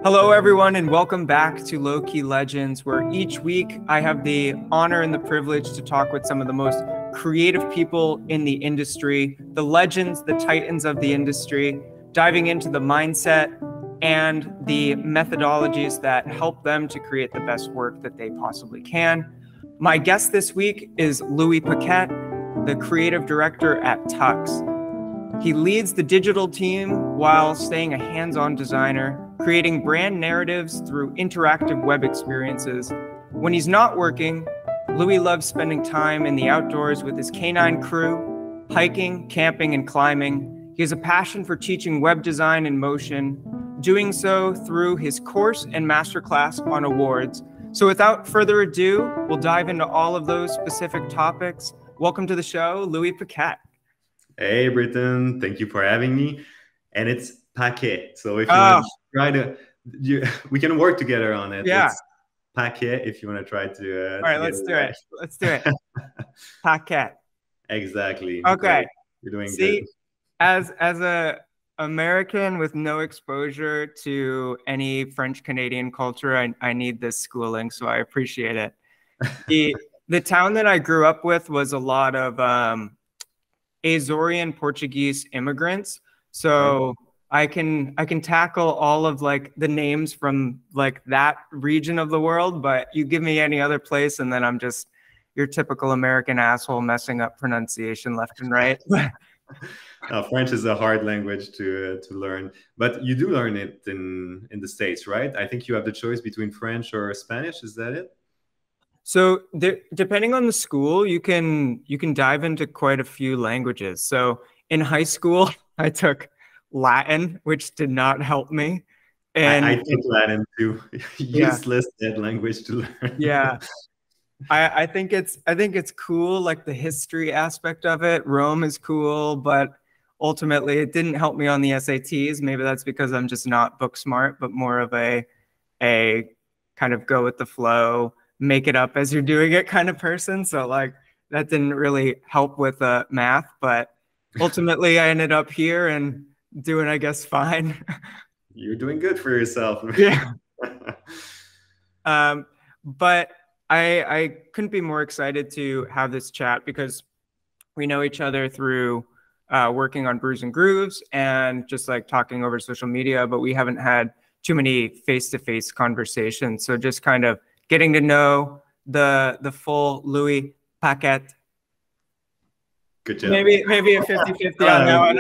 Hello, everyone, and welcome back to Low Key Legends, where each week I have the honor and the privilege to talk with some of the most creative people in the industry, the legends, the titans of the industry, diving into the mindset and the methodologies that help them to create the best work that they possibly can. My guest this week is Louis Paquet, the creative director at Tux. He leads the digital team while staying a hands-on designer, creating brand narratives through interactive web experiences. When he's not working, Louis loves spending time in the outdoors with his canine crew, hiking, camping, and climbing. He has a passion for teaching web design in motion, doing so through his course and masterclass on awards. So without further ado, we'll dive into all of those specific topics. Welcome to the show, Louis Paquet. Hey, Britton. Thank you for having me. And it's Paquet. So if you want to try to, we can work together on it. Yeah. It's Paquet if you want to try to. All right, let's do it. Let's do it. Paquet. Exactly. Okay. You're doing good. Good. As a American with no exposure to any French Canadian culture, I need this schooling, so I appreciate it. The town that I grew up with was a lot of Azorean Portuguese immigrants, so I can tackle all of like the names from like that region of the world, but you give me any other place and then I'm just your typical American asshole messing up pronunciation left and right. French is a hard language to learn, but you do learn it in the States, right? I think you have the choice between French or Spanish. Is that it? So depending on the school, you can dive into quite a few languages. So in high school, I took Latin, which did not help me. And I took Latin too. Useless dead language to learn. Yeah. I think it's cool, like the history aspect of it. Rome is cool, but ultimately it didn't help me on the SATs. Maybe that's because I'm just not book smart, but more of a kind of go with the flow, make it up as you're doing it kind of person. So like that didn't really help with math, but ultimately I ended up here and doing, I guess, fine. You're doing good for yourself. Yeah. But I couldn't be more excited to have this chat because we know each other through working on Brews and Grooves and just like talking over social media, but we haven't had too many face-to-face conversations. So just kind of getting to know the full Louis Paquet. Good job. Maybe a 50-50 on that one.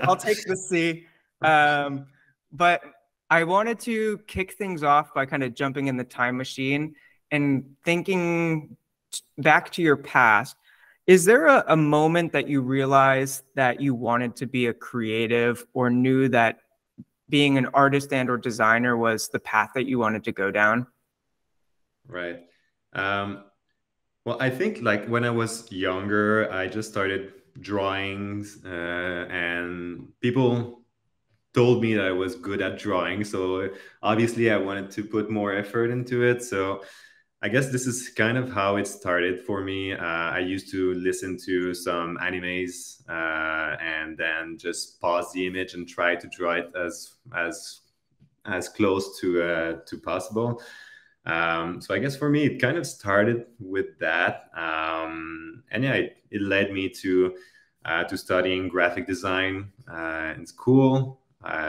I'll take the C. But I wanted to kick things off by kind of jumping in the time machine and thinking back to your past. Is there a moment that you realized that you wanted to be a creative or knew that being an artist and or designer was the path that you wanted to go down? Right. Well, I think like when I was younger, I just started drawings and people told me that I was good at drawing. So obviously I wanted to put more effort into it. So I guess this is kind of how it started for me. I used to listen to some animes and then just pause the image and try to draw it as close to possible. So I guess for me, it kind of started with that. And yeah, it led me to studying graphic design in school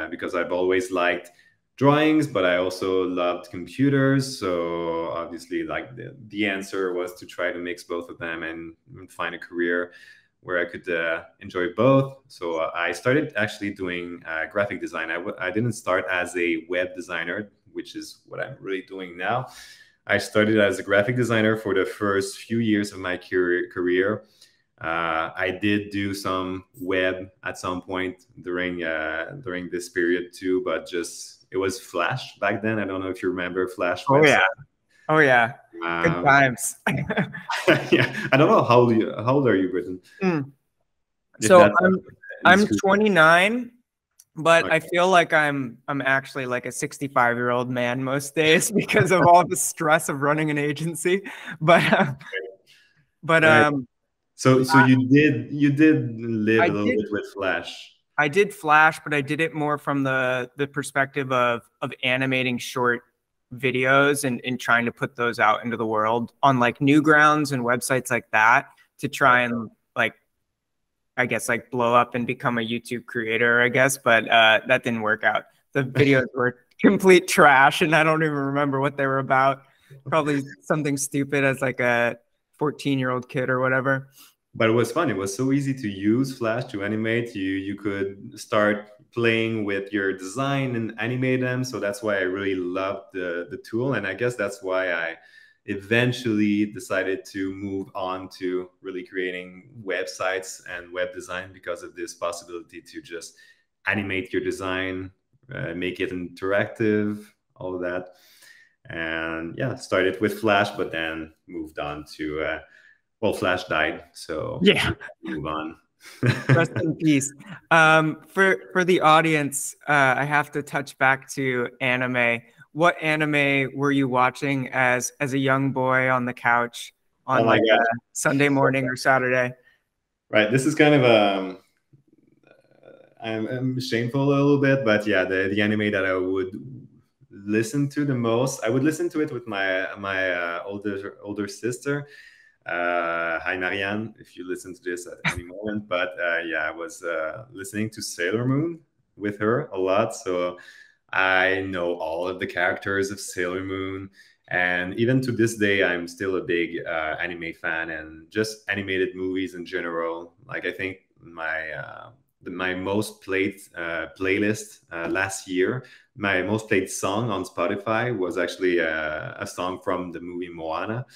because I've always liked drawings, but I also loved computers. So obviously like the answer was to try to mix both of them and find a career where I could enjoy both. So I started actually doing graphic design. I didn't start as a web designer, which is what I'm really doing now. I started as a graphic designer for the first few years of my career. I did do some web at some point during this period too, but it was Flash back then. I don't know if you remember Flash. Oh yeah. Oh yeah. Good times. Yeah. I don't know how old are you, Britton? So I'm 29. But okay. I feel like I'm actually like a 65-year-old man most days because of all the stress of running an agency. But right. So you did live a little bit with Flash. I did Flash, but I did it more from the perspective of animating short videos and trying to put those out into the world on like Newgrounds and websites like that to try and like, I guess, like blow up and become a YouTube creator, I guess. But that didn't work out. The videos were complete trash, and I don't even remember what they were about. Probably something stupid as like a 14-year-old kid or whatever. But it was fun. It was so easy to use Flash to animate. You could start playing with your design and animate them. So that's why I really loved the tool. And I guess that's why I eventually decided to move on to really creating websites and web design, because of this possibility to just animate your design, make it interactive, all of that. And yeah, started with Flash, but then moved on to well, Flash died, so yeah, move on. Rest in peace. For the audience, I have to touch back to anime. What anime were you watching as a young boy on the couch on like a Sunday morning or Saturday? Right. This is kind of I'm shameful a little bit, but yeah, the anime that I would listen to the most, I would listen to it with my older sister. Hi Marianne, if you listen to this at any moment. But yeah, I was listening to Sailor Moon with her a lot, so I know all of the characters of Sailor Moon. And even to this day, I'm still a big anime fan, and just animated movies in general. Like, I think my most played playlist last year, my most played song on Spotify was actually a song from the movie Moana.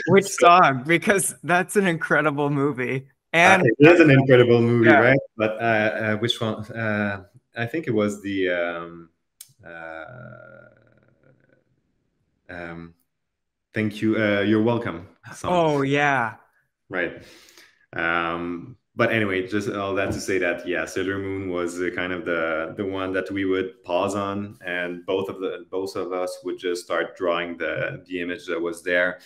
Which song? Because that's an incredible movie. And it is an incredible movie, yeah. right? But which one? I think it was the thank you, you're welcome song. Oh yeah. Right. But anyway, just all that to say that, yeah, Sailor Moon was kind of the one that we would pause on, and both of us would just start drawing the image that was there.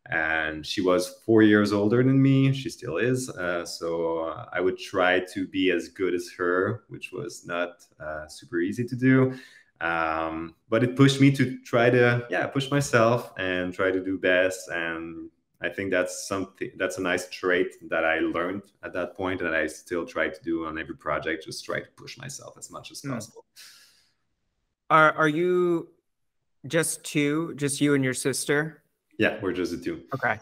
And she was 4 years older than me. She still is. So I would try to be as good as her, which was not super easy to do. But it pushed me to try to push myself and try to do best. And I think that's a nice trait that I learned at that point, and I still try to do on every project. Just try to push myself as much as possible. Are you just you and your sister? Yeah, we're just the two. Okay.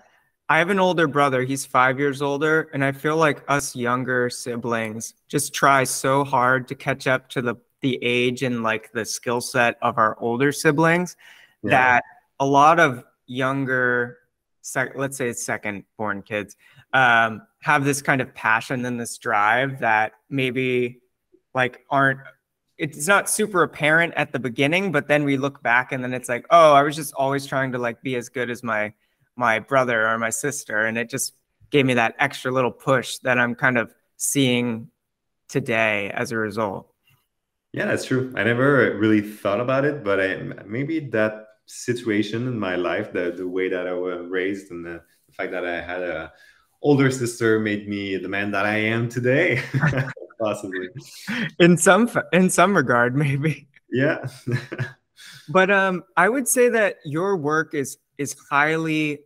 I have an older brother. He's 5 years older, and I feel like us younger siblings just try so hard to catch up to the age and like the skill set of our older siblings that a lot of younger, let's say second born kids, have this kind of passion and this drive that maybe like it's not super apparent at the beginning, but then we look back and then it's like, oh, I was just always trying to like be as good as my brother or my sister. And it just gave me that extra little push that I'm kind of seeing today as a result. Yeah, that's true. I never really thought about it, but maybe that situation in my life, the way that I was raised, and the fact that I had a older sister made me the man that I am today. Possibly. In some regard, maybe. Yeah. But I would say that your work is highly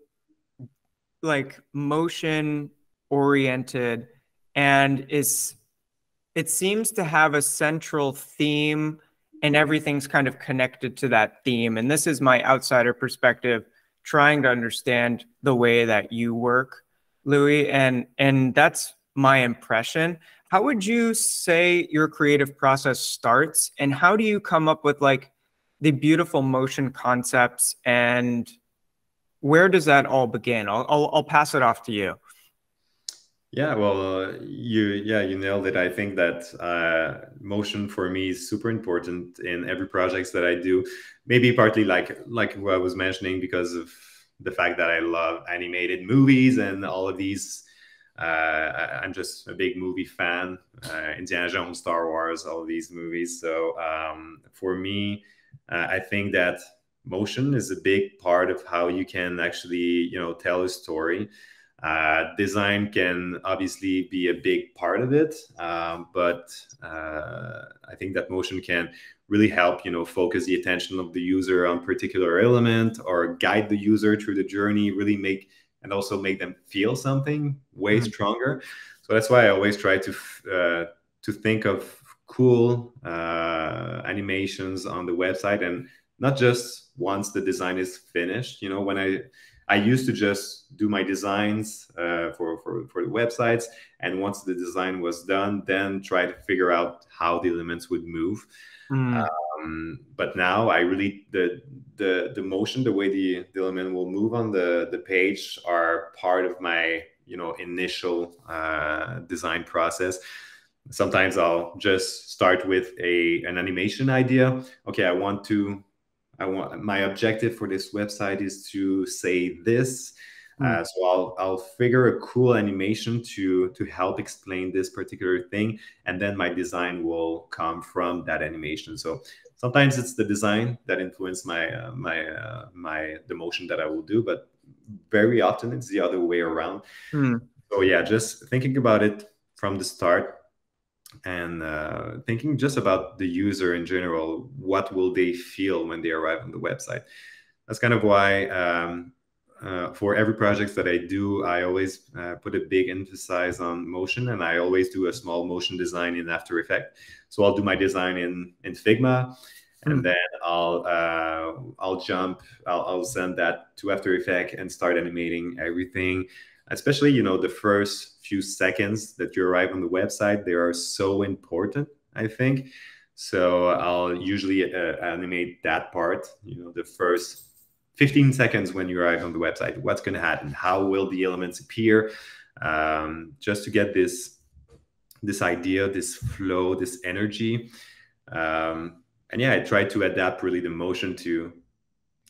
like motion oriented, and it seems to have a central theme, and everything's kind of connected to that theme. And this is my outsider perspective, trying to understand the way that you work, Louis, and that's my impression. How would you say your creative process starts, and how do you come up with like the beautiful motion concepts, and where does that all begin? I'll pass it off to you. Yeah, well, you nailed it. I think that motion for me is super important in every projects that I do. Maybe partly like what I was mentioning, because of the fact that I love animated movies and all of these. I'm just a big movie fan. Indiana Jones, Star Wars, all of these movies. So for me, I think that motion is a big part of how you can actually, tell a story. Design can obviously be a big part of it, but I think that motion can really help, focus the attention of the user on particular element or guide the user through the journey, really and also make them feel something way stronger. So that's why I always try to think of cool animations on the website, and not just once the design is finished. When I used to just do my designs for the websites, and once the design was done, then try to figure out how the elements would move. But now I really the motion, the way the element will move on the page, are part of my initial design process. Sometimes I'll just start with an animation idea. Okay, I want my objective for this website is to say this. So I'll figure a cool animation to help explain this particular thing, and then my design will come from that animation. So sometimes it's the design that influences the motion that I will do, but very often it's the other way around. So yeah, just thinking about it from the start, and thinking just about the user in general. What will they feel when they arrive on the website? That's kind of why for every project that I do, I always put a big emphasis on motion, and I always do a small motion design in After Effects. So I'll do my design in Figma, and then I'll send that to After Effects and start animating everything. Especially, the first few seconds that you arrive on the website, they are so important, I think. So I'll usually animate that part, the first 15 seconds when you arrive on the website. What's going to happen? How will the elements appear? Just to get this idea, this flow, this energy. And yeah, I try to adapt really the motion to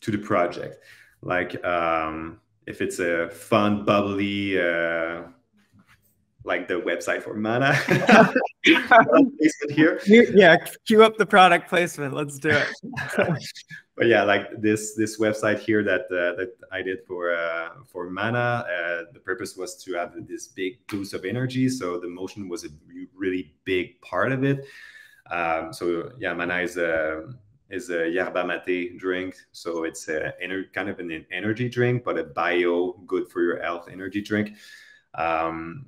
the project. Like, if it's a fun, bubbly, like the website for Mana, placement here. Yeah, cue up the product placement. Let's do it. But yeah, like this website here that I did for Mana, the purpose was to have this big boost of energy. So the motion was a really big part of it. So yeah, Mana is a yerba mate drink. So it's kind of an energy drink, but a bio, good for your health energy drink.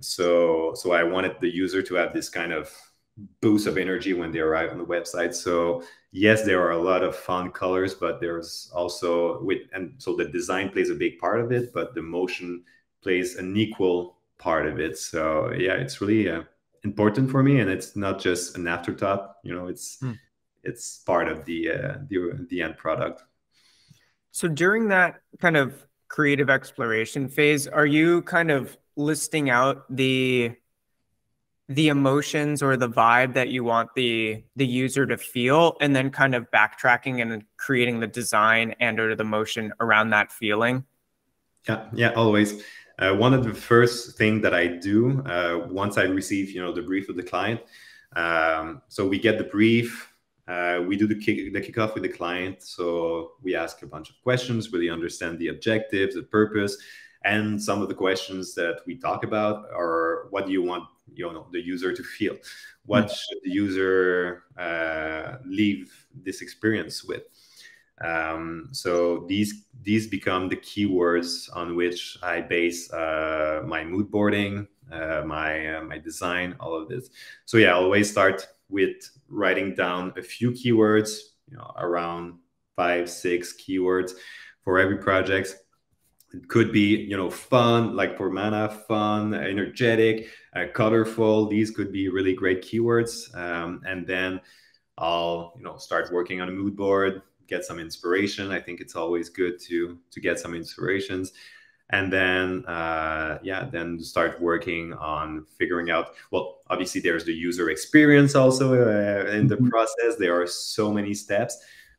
So I wanted the user to have this kind of boost of energy when they arrive on the website. So yes, there are a lot of fun colors, but there's also so the design plays a big part of it, but the motion plays an equal part of it. So yeah, it's really important for me, and it's not just an afterthought. It's part of the end product. So during that kind of creative exploration phase, are you kind of listing out the emotions or the vibe that you want the user to feel, and then kind of backtracking and creating the design and or the motion around that feeling? Yeah, always. One of the first things that I do once I receive the brief of the client, so we get the brief. We do the kickoff with the client. So we ask a bunch of questions, really understand the objectives, the purpose, and some of the questions that we talk about are, what do you want the user to feel? What should the user leave this experience with? So these become the keywords on which I base my mood boarding, my design, all of this. So yeah, I always start with writing down a few keywords, around 5-6 keywords for every project. It could be, fun, like for Mana, fun, energetic, colorful. These could be really great keywords. And then I'll, start working on a mood board, get some inspiration. I think it's always good to get some inspirations. And then, then start working on figuring out, well, obviously there's the user experience also in the process. There are so many steps,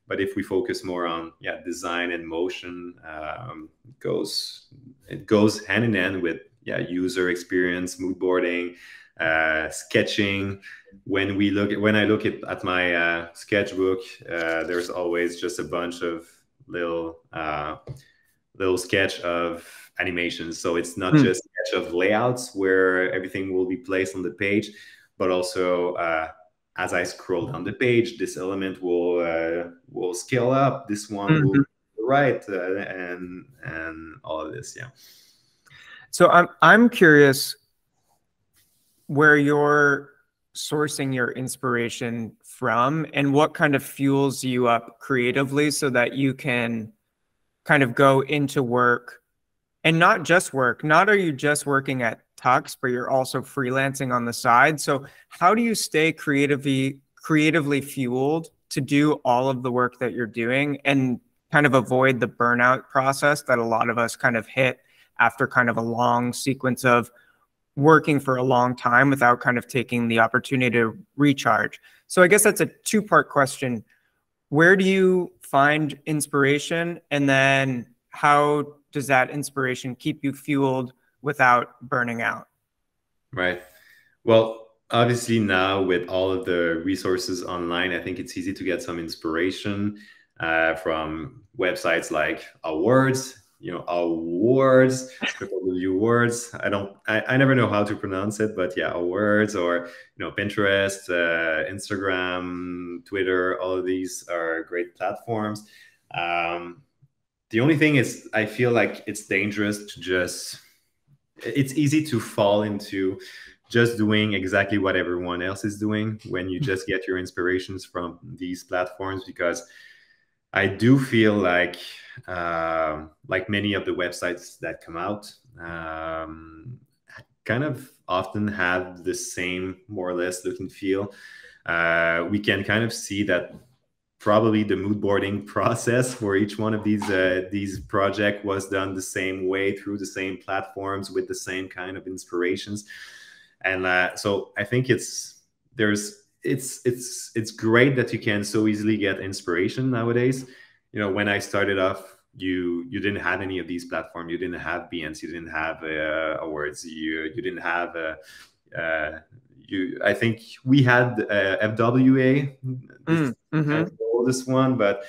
but if we focus more on, design and motion, it goes hand in hand with, user experience, mood boarding, sketching. When I look at my sketchbook, there's always just a bunch of little little sketch of animations. So it's not just a sketch of layouts where everything will be placed on the page, but also as I scroll down the page, this element will scale up. This one will right, and all of this. Yeah. So I'm curious where you're sourcing your inspiration from and what kind of fuels you up creatively so that you can kind of go into work and not just work. Not are you just working at Tux, but you're also freelancing on the side. So how do you stay creatively fueled to do all of the work that you're doing and kind of avoid the burnout process that a lot of us kind of hit after kind of a long sequence of working for a long time without kind of taking the opportunity to recharge? So I guess that's a two-part question. Where do you find inspiration? And then how does that inspiration keep you fueled without burning out? Right. Well, obviously now with all of the resources online, I think it's easy to get some inspiration from websites like Awards, awards, triple words. I never know how to pronounce it, but yeah, awards, or Pinterest, Instagram, Twitter. All of these are great platforms. The only thing is, I feel like it's dangerous to just. It's easy to fall into just doing exactly what everyone else is doing when you just get your inspirations from these platforms, because I do feel like many of the websites that come out kind of often have the same more or less look and feel. We can kind of see that probably the mood boarding process for each one of these projects was done the same way through the same platforms with the same kind of inspirations. And so I think it's great that you can so easily get inspiration nowadays. When I started off, you didn't have any of these platforms. You didn't have Behance. You didn't have Awards. You didn't have I think we had FWA, kind of the oldest one, but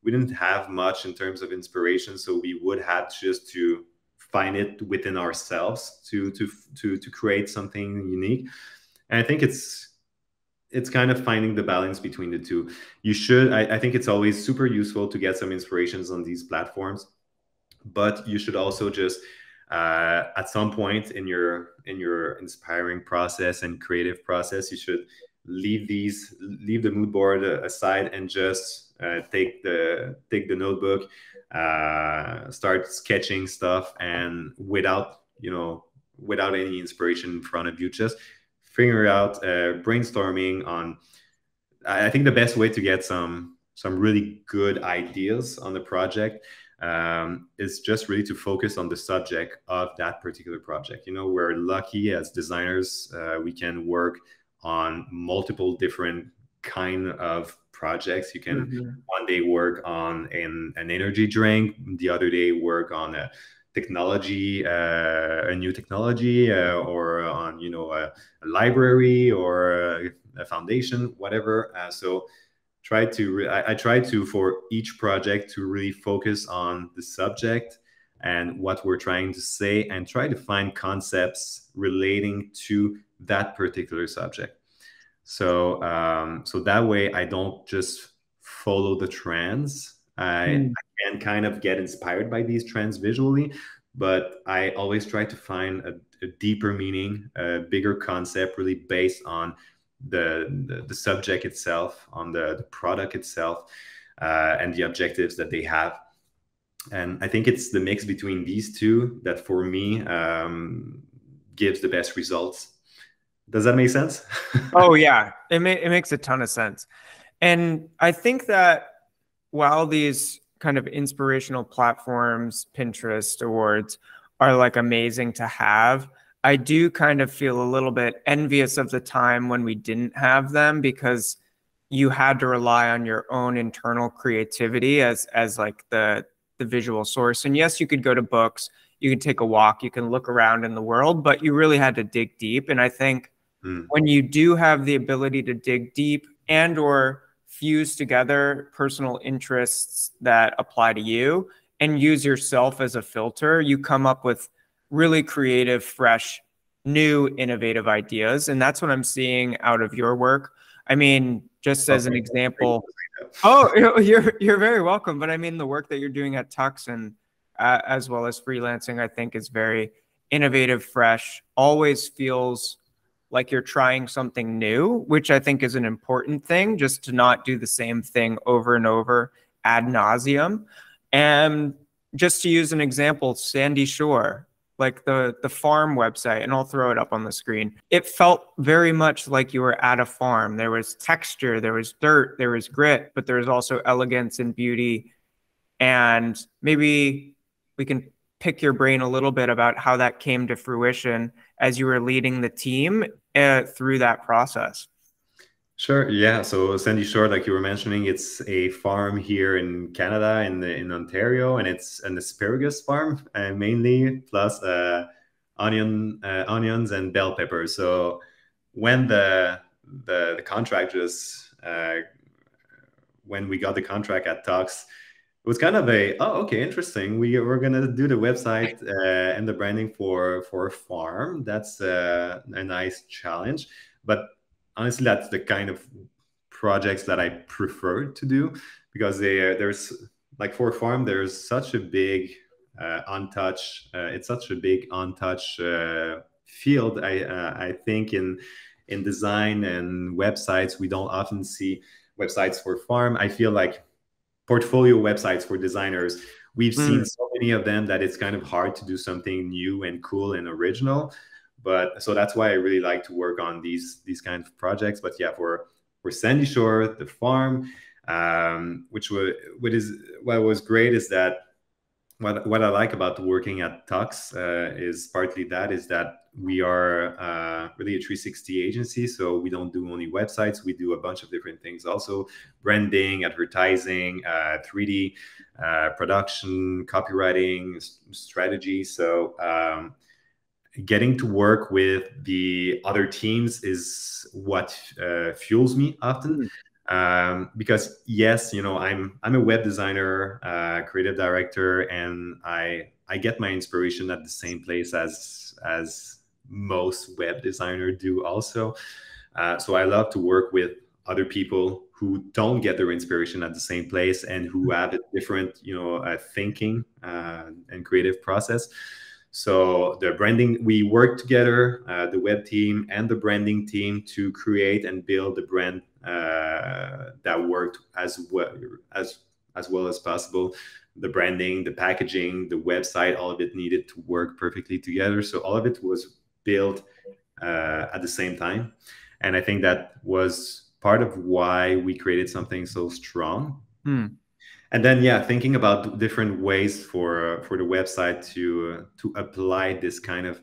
we didn't have much in terms of inspiration. So we would have just to find it within ourselves to create something unique. And I think it's kind of finding the balance between the two. I think it's always super useful to get some inspirations on these platforms, but you should also just at some point in your inspiring process and creative process, you should leave the mood board aside and just take the notebook, start sketching stuff, and without any inspiration in front of you, just figure out brainstorming on. I think the best way to get some really good ideas on the project is just really to focus on the subject of that particular project. We're lucky as designers, we can work on multiple different kind of projects. You can one day work on an energy drink, the other day work on a technology, a new technology, or on a library or a foundation, whatever. So I try to, for each project, to really focus on the subject and what we're trying to say, and try to find concepts relating to that particular subject. So so that way I don't just follow the trends. I can kind of get inspired by these trends visually, but I always try to find a deeper meaning, a bigger concept, really based on the subject itself, on the product itself, and the objectives that they have. And I think it's the mix between these two that, for me, gives the best results. Does that make sense? Oh, yeah. It makes a ton of sense. And I think that while these kind of inspirational platforms, Pinterest, Awards, are like amazing to have, I do kind of feel a little bit envious of the time when we didn't have them, because you had to rely on your own internal creativity as like the visual source. And yes, you could go to books, you could take a walk, you can look around in the world, but you really had to dig deep. And I think when you do have the ability to dig deep and or fuse together personal interests that apply to you, and use yourself as a filter, you come up with really creative, fresh, new, innovative ideas. And that's what I'm seeing out of your work. I mean, just as an example, oh, you're very welcome. But I mean, the work that you're doing at Tux and as well as freelancing, I think is very innovative, fresh, always feels like you're trying something new, which I think is an important thing, just to not do the same thing over and over ad nauseum. And just to use an example, Sandy Shore, like the farm website, and I'll throw it up on the screen. It felt very much like you were at a farm. There was texture, there was dirt, there was grit, but there was also elegance and beauty. And maybe we can pick your brain a little bit about how that came to fruition as you were leading the team through that process. Sure. Yeah. So Sandy Shore, like you were mentioning, it's a farm here in Canada, in Ontario, and it's an asparagus farm mainly, plus onions and bell peppers. So when the contract just when we got the contract at Tux, it was kind of okay, interesting. We're gonna do the website and the branding for a farm. That's a nice challenge, but honestly, that's the kind of projects that I prefer to do, because there's like, for a farm, there's such a big untouched. It's such a big untouched field. I think in design and websites, we don't often see websites for farm. I feel like portfolio websites for designers, we've seen so many of them that it's kind of hard to do something new and cool and original. But so that's why I really like to work on these kinds of projects. But yeah, for Sandy Shore, the farm, what was great is that what I like about working at Tux is partly that we are really a 360 agency. So we don't do only websites, we do a bunch of different things also: branding, advertising, 3D production, copywriting, strategy. So getting to work with the other teams is what fuels me often. Because yes, I'm a web designer, creative director, and I get my inspiration at the same place as most web designers do also. So I love to work with other people who don't get their inspiration at the same place and who have a different, thinking and creative process. So the branding, we work together, the web team and the branding team, to create and build the brand that worked as well as possible. The branding, the packaging, the website, all of it needed to work perfectly together. So all of it was built at the same time. And I think that was part of why we created something so strong. And then, yeah, thinking about different ways for the website to apply this kind of,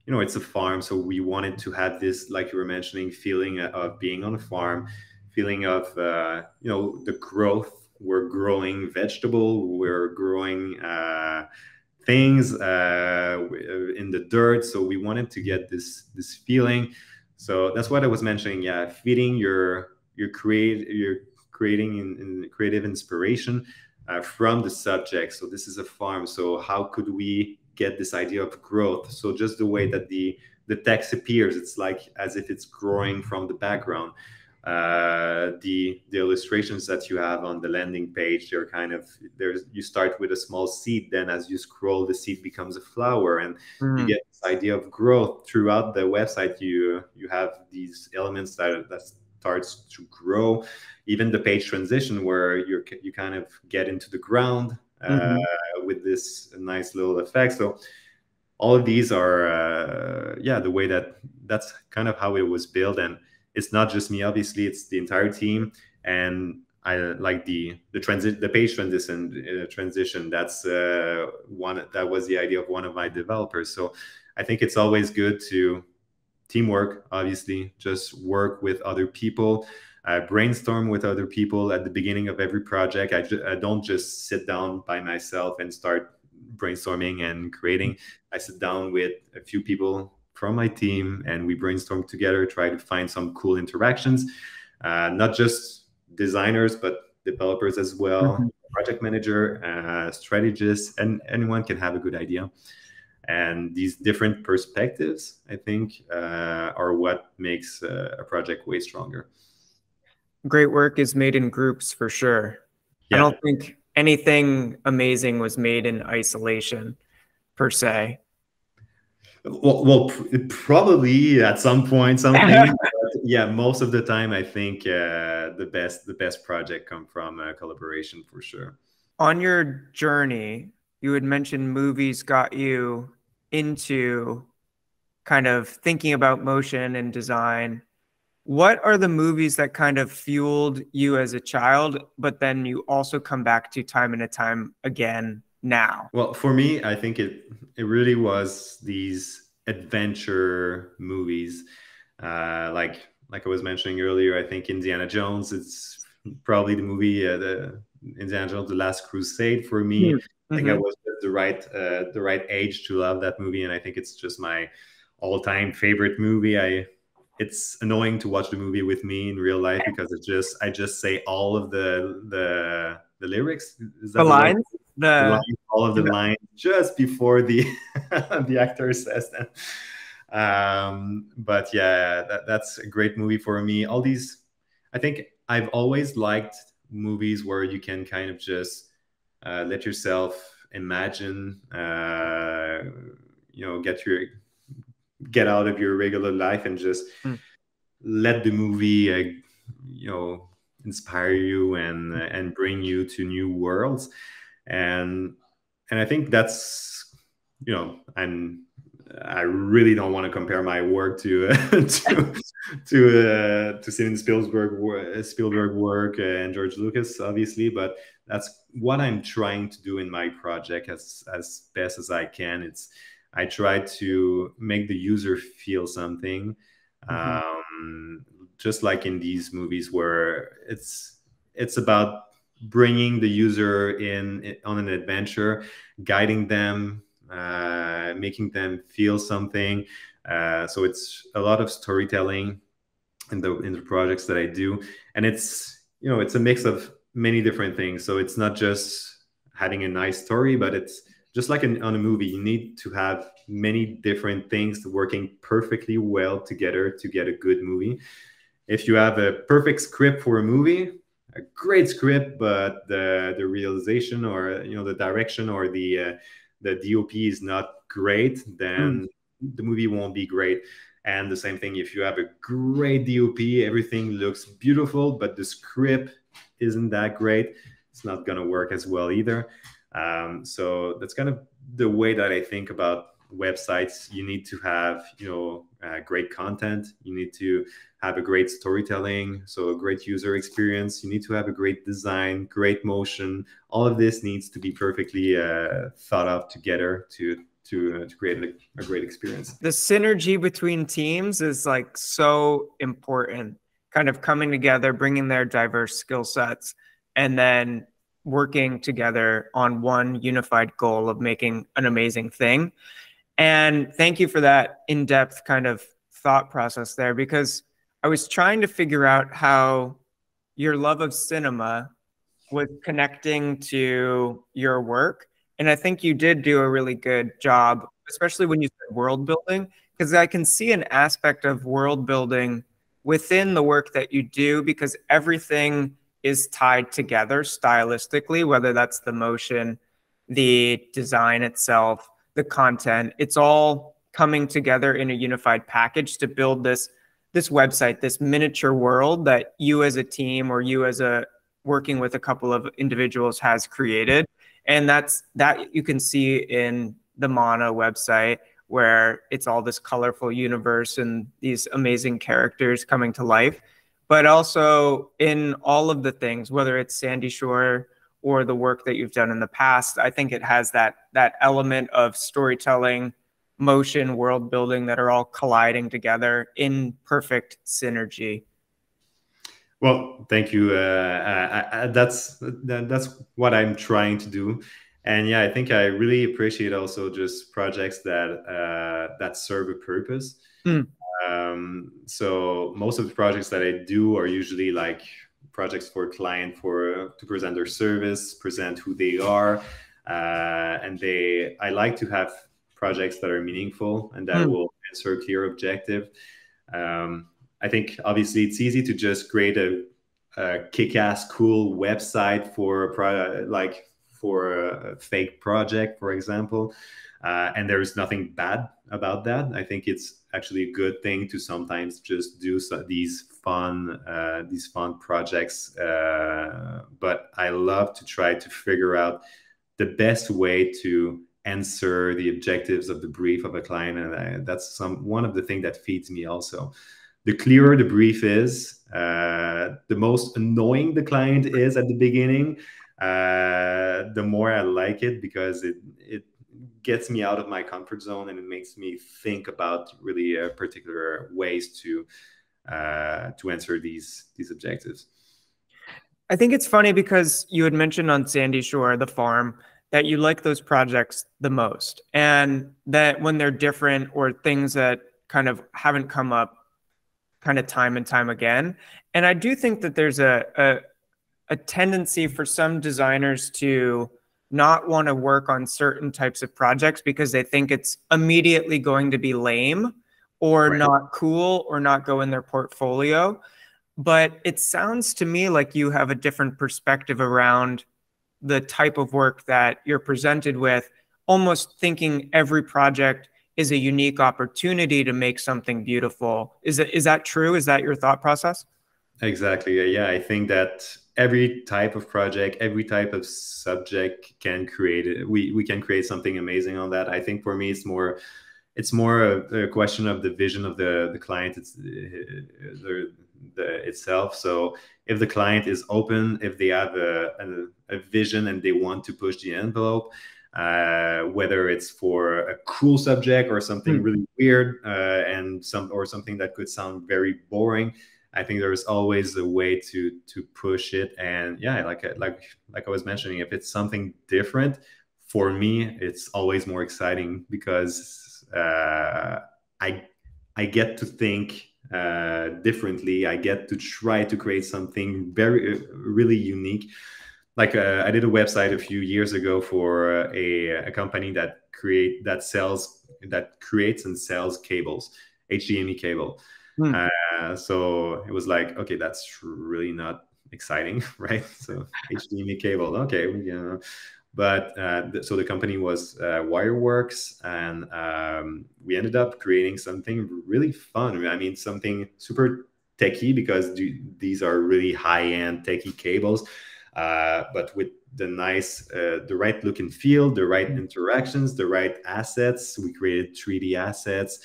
it's a farm, so we wanted to have this, like you were mentioning, feeling of being on a farm, feeling of the growth. We're growing vegetable, we're growing things in the dirt. So we wanted to get this feeling. So that's what I was mentioning. Yeah, feeding your creating in creative inspiration from the subject. So this is a farm. So how could we get this idea of growth? So just the way that the text appears, it's like as if it's growing from the background. The illustrations that you have on the landing page, they're kind of, you start with a small seed, then as you scroll, the seed becomes a flower, and you get this idea of growth throughout the website. You have these elements that starts to grow. Even the page transition, where you kind of get into the ground with this nice little effect. So all of these are the way that's kind of how it was built. And it's not just me, obviously, it's the entire team. And I like the page transition. That's that was the idea of one of my developers. So I think it's always good to teamwork, obviously, just work with other people, brainstorm with other people at the beginning of every project. I don't just sit down by myself and start brainstorming and creating. I sit down with a few people from my team and we brainstorm together, try to find some cool interactions, not just designers, but developers as well. project manager, strategist, and anyone can have a good idea. And these different perspectives, I think, are what makes a project way stronger. Great work is made in groups for sure. I Yeah. don't think anything amazing was made in isolation per se. Well, probably at some point something. But yeah, most of the time, I think the best project come from collaboration for sure. On your journey, you had mentioned movies got you into kind of thinking about motion and design. What are the movies that kind of fueled you as a child, but then you also come back to time and time again now? Well, for me, I think it really was these adventure movies, like I was mentioning earlier. I think Indiana Jones. It's probably the movie, the Indiana Jones: The Last Crusade. For me, I think I Mm-hmm. was at the right age to love that movie, and I think it's just my all-time favorite movie. It's annoying to watch the movie with me in real life because I just say all of the lyrics. Is The that the right? lines, The the lines, all of the lines just before the the actor says them. But yeah, that's a great movie for me. All these, I think I've always liked movies where you can kind of just let yourself imagine, get out of your regular life and just Mm. let the movie, inspire you and bring you to new worlds. And I think that's, I really don't want to compare my work to to Steven Spielberg work and George Lucas, obviously, but that's what I'm trying to do in my project as best as I can. I try to make the user feel something, Mhm. just like in these movies where it's about bringing the user in on an adventure, guiding them, making them feel something. So it's a lot of storytelling in the projects that I do, and it's a mix of many different things. So it's not just having a nice story, but it's just like on a movie. You need to have many different things working perfectly well together to get a good movie. If you have a perfect script for a movie, a great script, but the realization, or the direction, or the DOP is not great, Mm. then the movie won't be great. And the same thing, if you have a great DOP, everything looks beautiful, but the script isn't that great, it's not going to work as well either. So that's kind of the way that I think about websites. You need to have great content. You need to have a great storytelling, so a great user experience. You need to have a great design, great motion. All of this needs to be perfectly thought of together to create a great experience. The synergy between teams is like so important, kind of coming together, bringing their diverse skill sets, and then working together on one unified goal of making an amazing thing. And thank you for that in-depth kind of thought process there, because I was trying to figure out how your love of cinema was connecting to your work. And I think you did do a really good job, especially when you said world building, because I can see an aspect of world building within the work that you do, because everything is tied together stylistically, whether that's the motion, the design itself, the content. It's all coming together in a unified package to build this website, this miniature world that you as a team, or you as a working with a couple of individuals, has created. And that you can see in the Mana website, where it's all this colorful universe and these amazing characters coming to life. But also in all of the things, whether it's Sandy Shore or the work that you've done in the past, I think it has that element of storytelling, motion, world building that are all colliding together in perfect synergy. Well, thank you. That's what I'm trying to do, and yeah, I think I really appreciate also just projects that serve a purpose. Mm. So most of the projects that I do are usually like projects for client for to present their service, present who they are, and I like to have projects that are meaningful and that will answer a clear objective. I think obviously it's easy to just create a kick-ass cool website for a fake project, for example. And there's nothing bad about that. I think it's actually a good thing to sometimes just do these fun projects. But I love to try to figure out the best way to answer the objectives of the brief of a client, and that's one of the things that feeds me also. The clearer the brief is, the most annoying the client is at the beginning, the more I like it, because it gets me out of my comfort zone and it makes me think about really particular ways to answer these objectives. I think it's funny because you had mentioned on Sandy Shore, the farm, that you like those projects the most, and that when they're different or things that kind of haven't come up kind of time and time again. And I do think that there's a tendency for some designers to not want to work on certain types of projects because they think it's immediately going to be lame or not cool or not go in their portfolio. But it sounds to me like you have a different perspective around the type of work that you're presented with, almost thinking every project is a unique opportunity to make something beautiful. Is that true? Is that your thought process? Exactly. Yeah, I think that every type of project, every type of subject can create it. We can create something amazing on that. I think for me, it's more a question of the vision of the client. It's itself. So if the client is open, if they have a vision and they want to push the envelope, whether it's for a cool subject or something really weird, and something that could sound very boring, I think there's always a way to push it. And yeah, like I was mentioning, if it's something different, for me, it's always more exciting because I get to think differently. I get to try to create something very really unique. Like I did a website a few years ago for a company that creates and sells cables, HDMI cable. So it was like, okay, that's really not exciting, right? So HDMI cable, okay, but so the company was Wireworks, and we ended up creating something really fun. I mean, something super techie, because these are really high-end techie cables, but with the right look and feel, the right interactions, the right assets. We created 3D assets,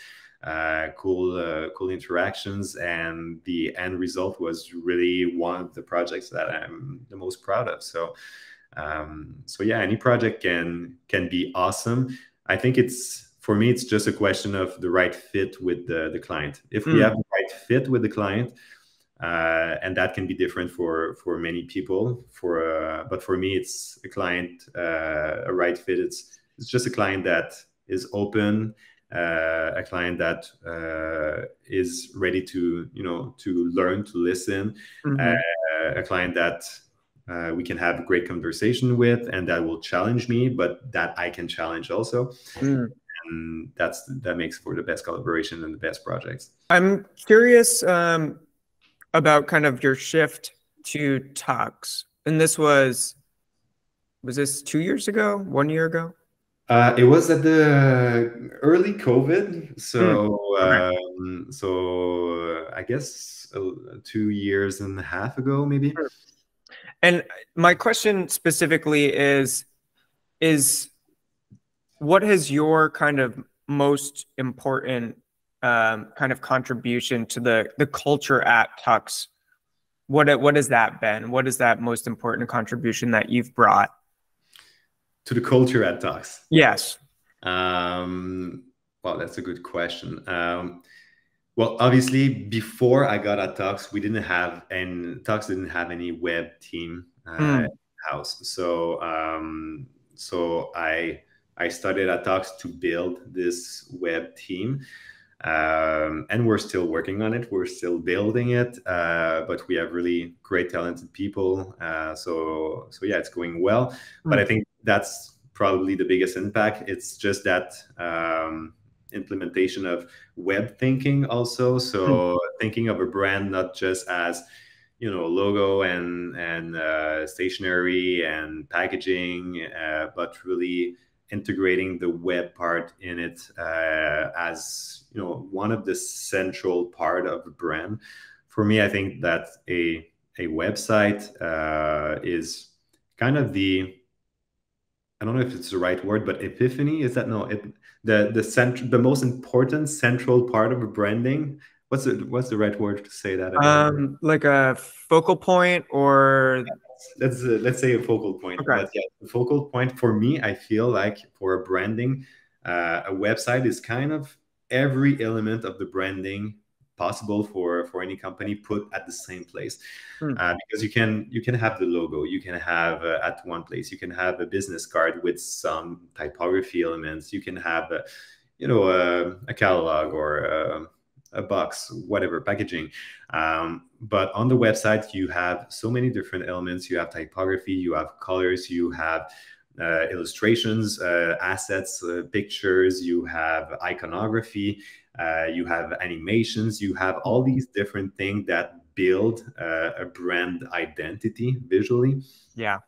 cool interactions, and the end result was really one of the projects that I'm the most proud of. So yeah, any project can be awesome. I think for me, it's just a question of the right fit with the client. If we have the right fit with the client, and that can be different for many people. But for me, it's a right fit. It's just a client that is open, a client that is ready to learn, to listen, a client that we can have a great conversation with, and that will challenge me, but that I can challenge also. And that makes for the best collaboration and the best projects. I'm curious about kind of your shift to Tux. And this was this 2 years ago, 1 year ago? It was at the early COVID. So, I guess 2.5 years ago, maybe. And my question specifically is what has your kind of most important kind of contribution to the culture at Tux? What has that been? What is that most important contribution that you've brought to the culture at Tux? Yes. Well, that's a good question. Well, obviously, before I got at Tux, Tux didn't have any web team house. So I started at Tux to build this web team. And we're still working on it. We're still building it, but we have really great, talented people. So yeah, it's going well. But I think that's probably the biggest impact. It's just that implementation of web thinking also. So thinking of a brand not just as logo and stationery and packaging, but really integrating the web part in it as one of the central part of a brand. For me, I think that a website is kind of I don't know if it's the right word, but epiphany, is that? No, the most important central part of a branding. What's the right word to say that again? Like a focal point, or let's say a focal point. okay. But yeah, the focal point for me, I feel like for a branding, a website is kind of every element of the branding possible for any company put at the same place. Because you can have the logo, you can have at one place, you can have a business card with some typography elements, you can have a catalog or a box, whatever packaging. But on the website, you have so many different elements. You have typography, you have colors, you have illustrations, assets, pictures, you have iconography, you have animations, you have all these different things that build a brand identity visually. Yeah.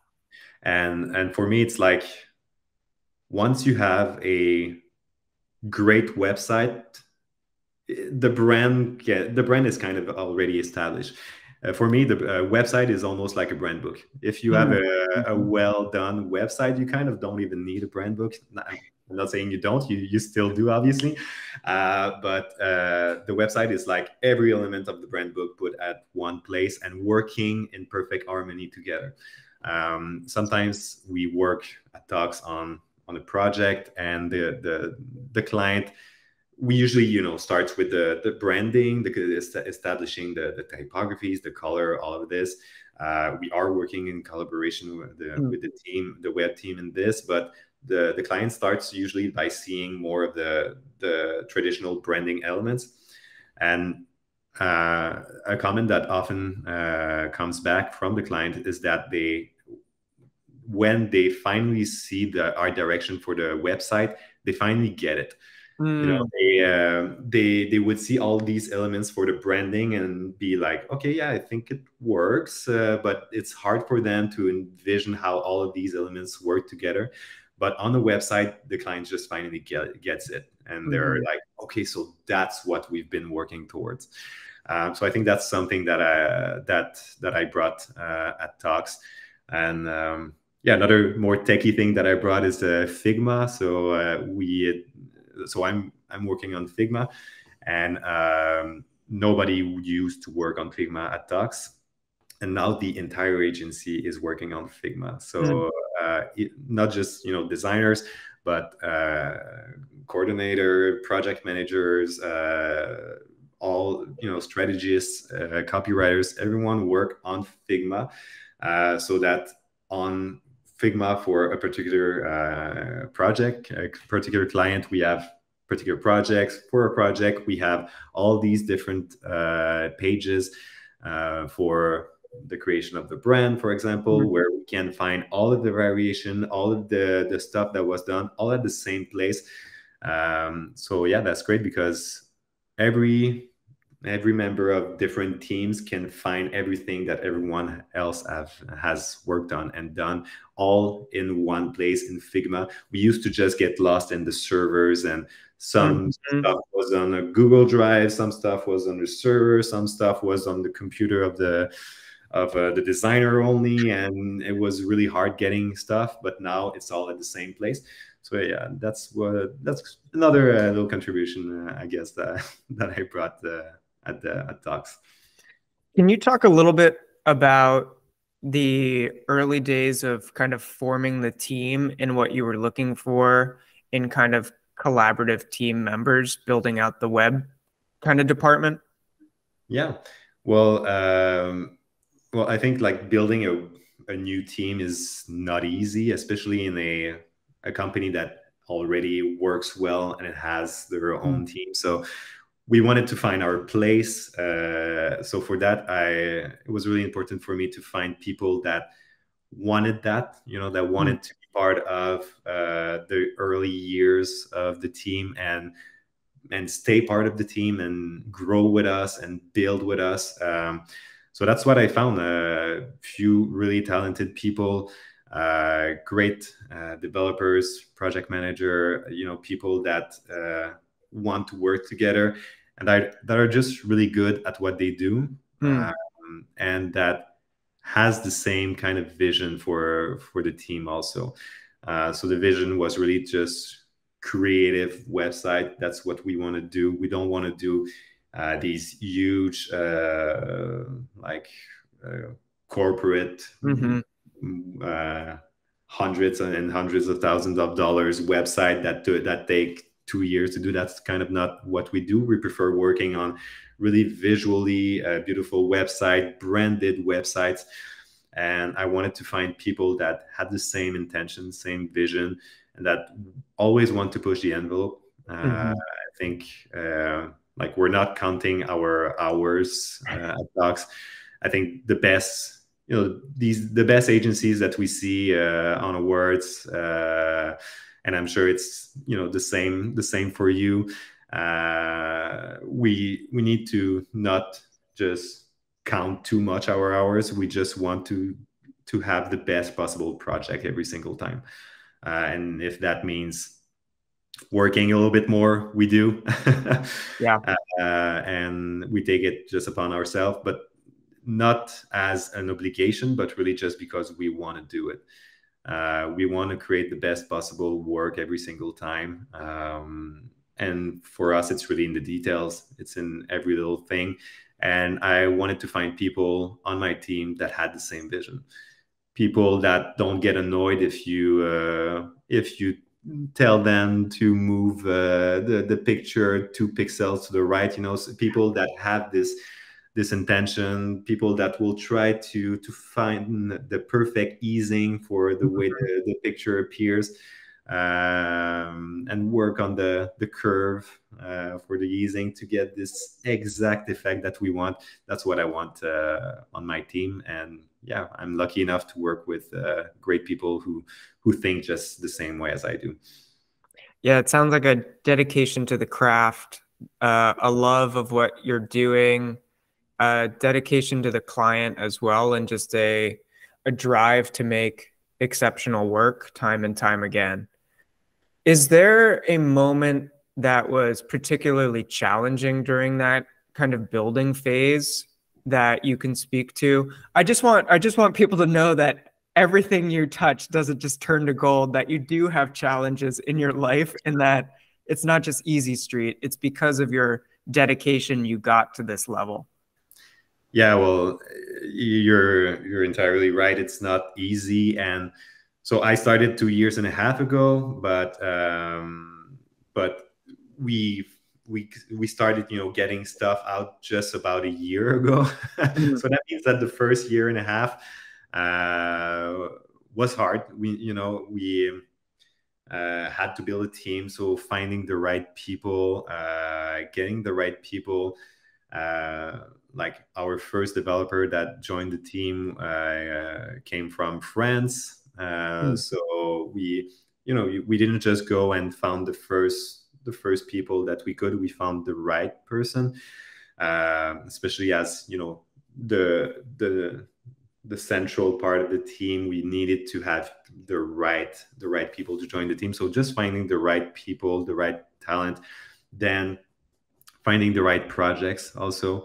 And for me, it's like once you have a great website, the brand is kind of already established. For me, the website is almost like a brand book. If you have a well done website, you kind of don't even need a brand book. I'm not saying you don't, you still do, obviously. But the website is like every element of the brand book put at one place and working in perfect harmony together. Sometimes we work at talks on a project, and the client, we usually starts with the branding, establishing the typographies, the color, all of this. We are working in collaboration with the team, the web team in this, but the client starts usually by seeing more of the traditional branding elements. And a comment that often comes back from the client is that when they finally see the art direction for the website, they finally get it. They would see all these elements for the branding and be like, okay, yeah, I think it works, but it's hard for them to envision how all of these elements work together. But on the website, the client just finally gets it, and they're like, okay, so that's what we've been working towards. So I think that's something that I brought at talks. And yeah, another more techie thing that I brought is Figma. So I'm working on Figma, and nobody used to work on Figma at talks, and now the entire agency is working on Figma. So not just designers, but coordinator, project managers, all strategists, copywriters, everyone work on Figma, so that on Figma for a particular project, a particular client, we have particular projects. For a project, we have all these different pages for the creation of the brand, for example, where we can find all of the variation, all of the stuff that was done, all at the same place. So yeah, that's great, because every member of different teams can find everything that everyone else has worked on and done all in one place in Figma. We used to just get lost in the servers, and some stuff was on a Google Drive, some stuff was on the server, some stuff was on the computer of the designer only, and it was really hard getting stuff. But now it's all at the same place. So yeah, that's another little contribution, I guess, that I brought at talks. Can you talk a little bit about the early days of kind of forming the team and what you were looking for in kind of collaborative team members building out the web kind of department? Yeah, well, I think like building a new team is not easy, especially in a company that already works well and it has their own team. So we wanted to find our place. So for that, it was really important for me to find people that wanted that, that wanted to be part of the early years of the team, and stay part of the team and grow with us and build with us. So that's what I found. A few really talented people, great developers, project manager, people that want to work together, and that are just really good at what they do, and that has the same kind of vision for the team also. So the vision was really just creative website. That's what we want to do. We don't want to do these huge corporate hundreds and hundreds of thousands of dollars website that take 2 years to do. That's kind of not what we do. We prefer working on really visually beautiful website, branded websites. And I wanted to find people that had the same intention, same vision, and that always want to push the envelope. I think we're not counting our hours at Docs. I think the best, the best agencies that we see on awards, and I'm sure it's the same for you. We need to not just count too much our hours. We just want to have the best possible project every single time. And if that means working a little bit more, we do. Yeah. And we take it just upon ourselves, but not as an obligation, but really just because we want to do it. We want to create the best possible work every single time. And for us, it's really in the details. It's in every little thing. And I wanted to find people on my team that had the same vision. People that don't get annoyed if you tell them to move the picture 2 pixels to the right. So people that have this intention. People that will try to find the perfect easing for the way the picture appears. And work on the curve for the easing to get this exact effect that we want. That's what I want on my team. And yeah, I'm lucky enough to work with great people who think just the same way as I do. Yeah, it sounds like a dedication to the craft, a love of what you're doing, a dedication to the client as well, and just a drive to make exceptional work time and time again. Is there a moment that was particularly challenging during that kind of building phase that you can speak to? I just want people to know that everything you touch doesn't just turn to gold, that you do have challenges in your life, and that it's not just easy street. It's because of your dedication you got to this level. Yeah, well, you're entirely right. It's not easy. And so I started 2.5 years ago, but we started, getting stuff out just about a year ago. So that means that the first 1.5 years was hard. We had to build a team. So finding the right people, getting the right people. Like our first developer that joined the team came from France. So we didn't just go and found the first people that we could. We found the right person, especially as the central part of the team. We needed to have the right people to join the team. So just finding the right people, the right talent, then finding the right projects also.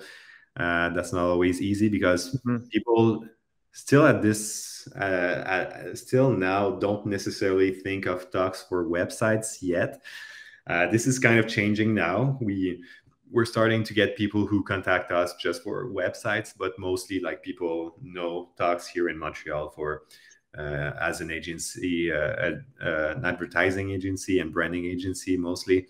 That's not always easy because people still at this still now don't necessarily think of Docs for websites yet. This is kind of changing now. We're starting to get people who contact us just for websites, but mostly like people know Docs here in Montreal for as an agency, an advertising agency and branding agency mostly.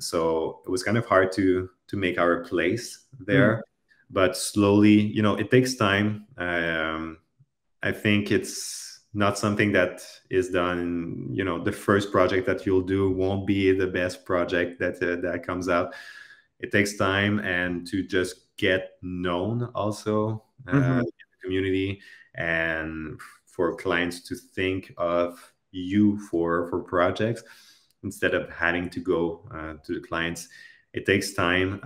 So it was kind of hard to make our place there, but slowly, it takes time. I think it's not something that is done. The first project that you'll do won't be the best project that comes out. it takes time and to just get known also in Mm-hmm. the community, and for clients to think of you for projects instead of having to go to the clients. It takes time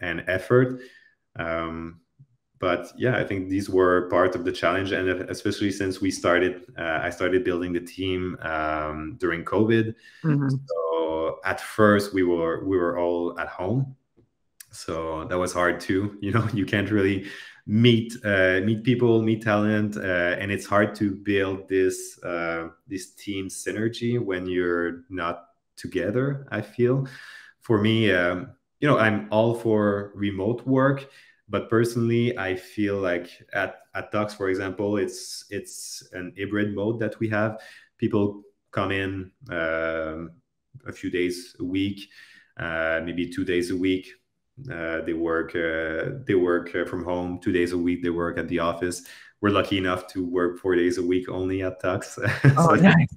and effort. Um, but yeah, I think these were part of the challenge, and especially since I started building the team during COVID. Mm-hmm. So at first we were all at home, so that was hard too. You can't really meet people, meet talent, and it's hard to build this team synergy when you're not together, I feel. For me, I'm all for remote work, but personally I feel like at Tux, for example, it's an hybrid mode that we have. People come in a few days a week, maybe 2 days a week. They work from home 2 days a week. They work at the office. We're lucky enough to work 4 days a week only at Tux. Oh, So nice.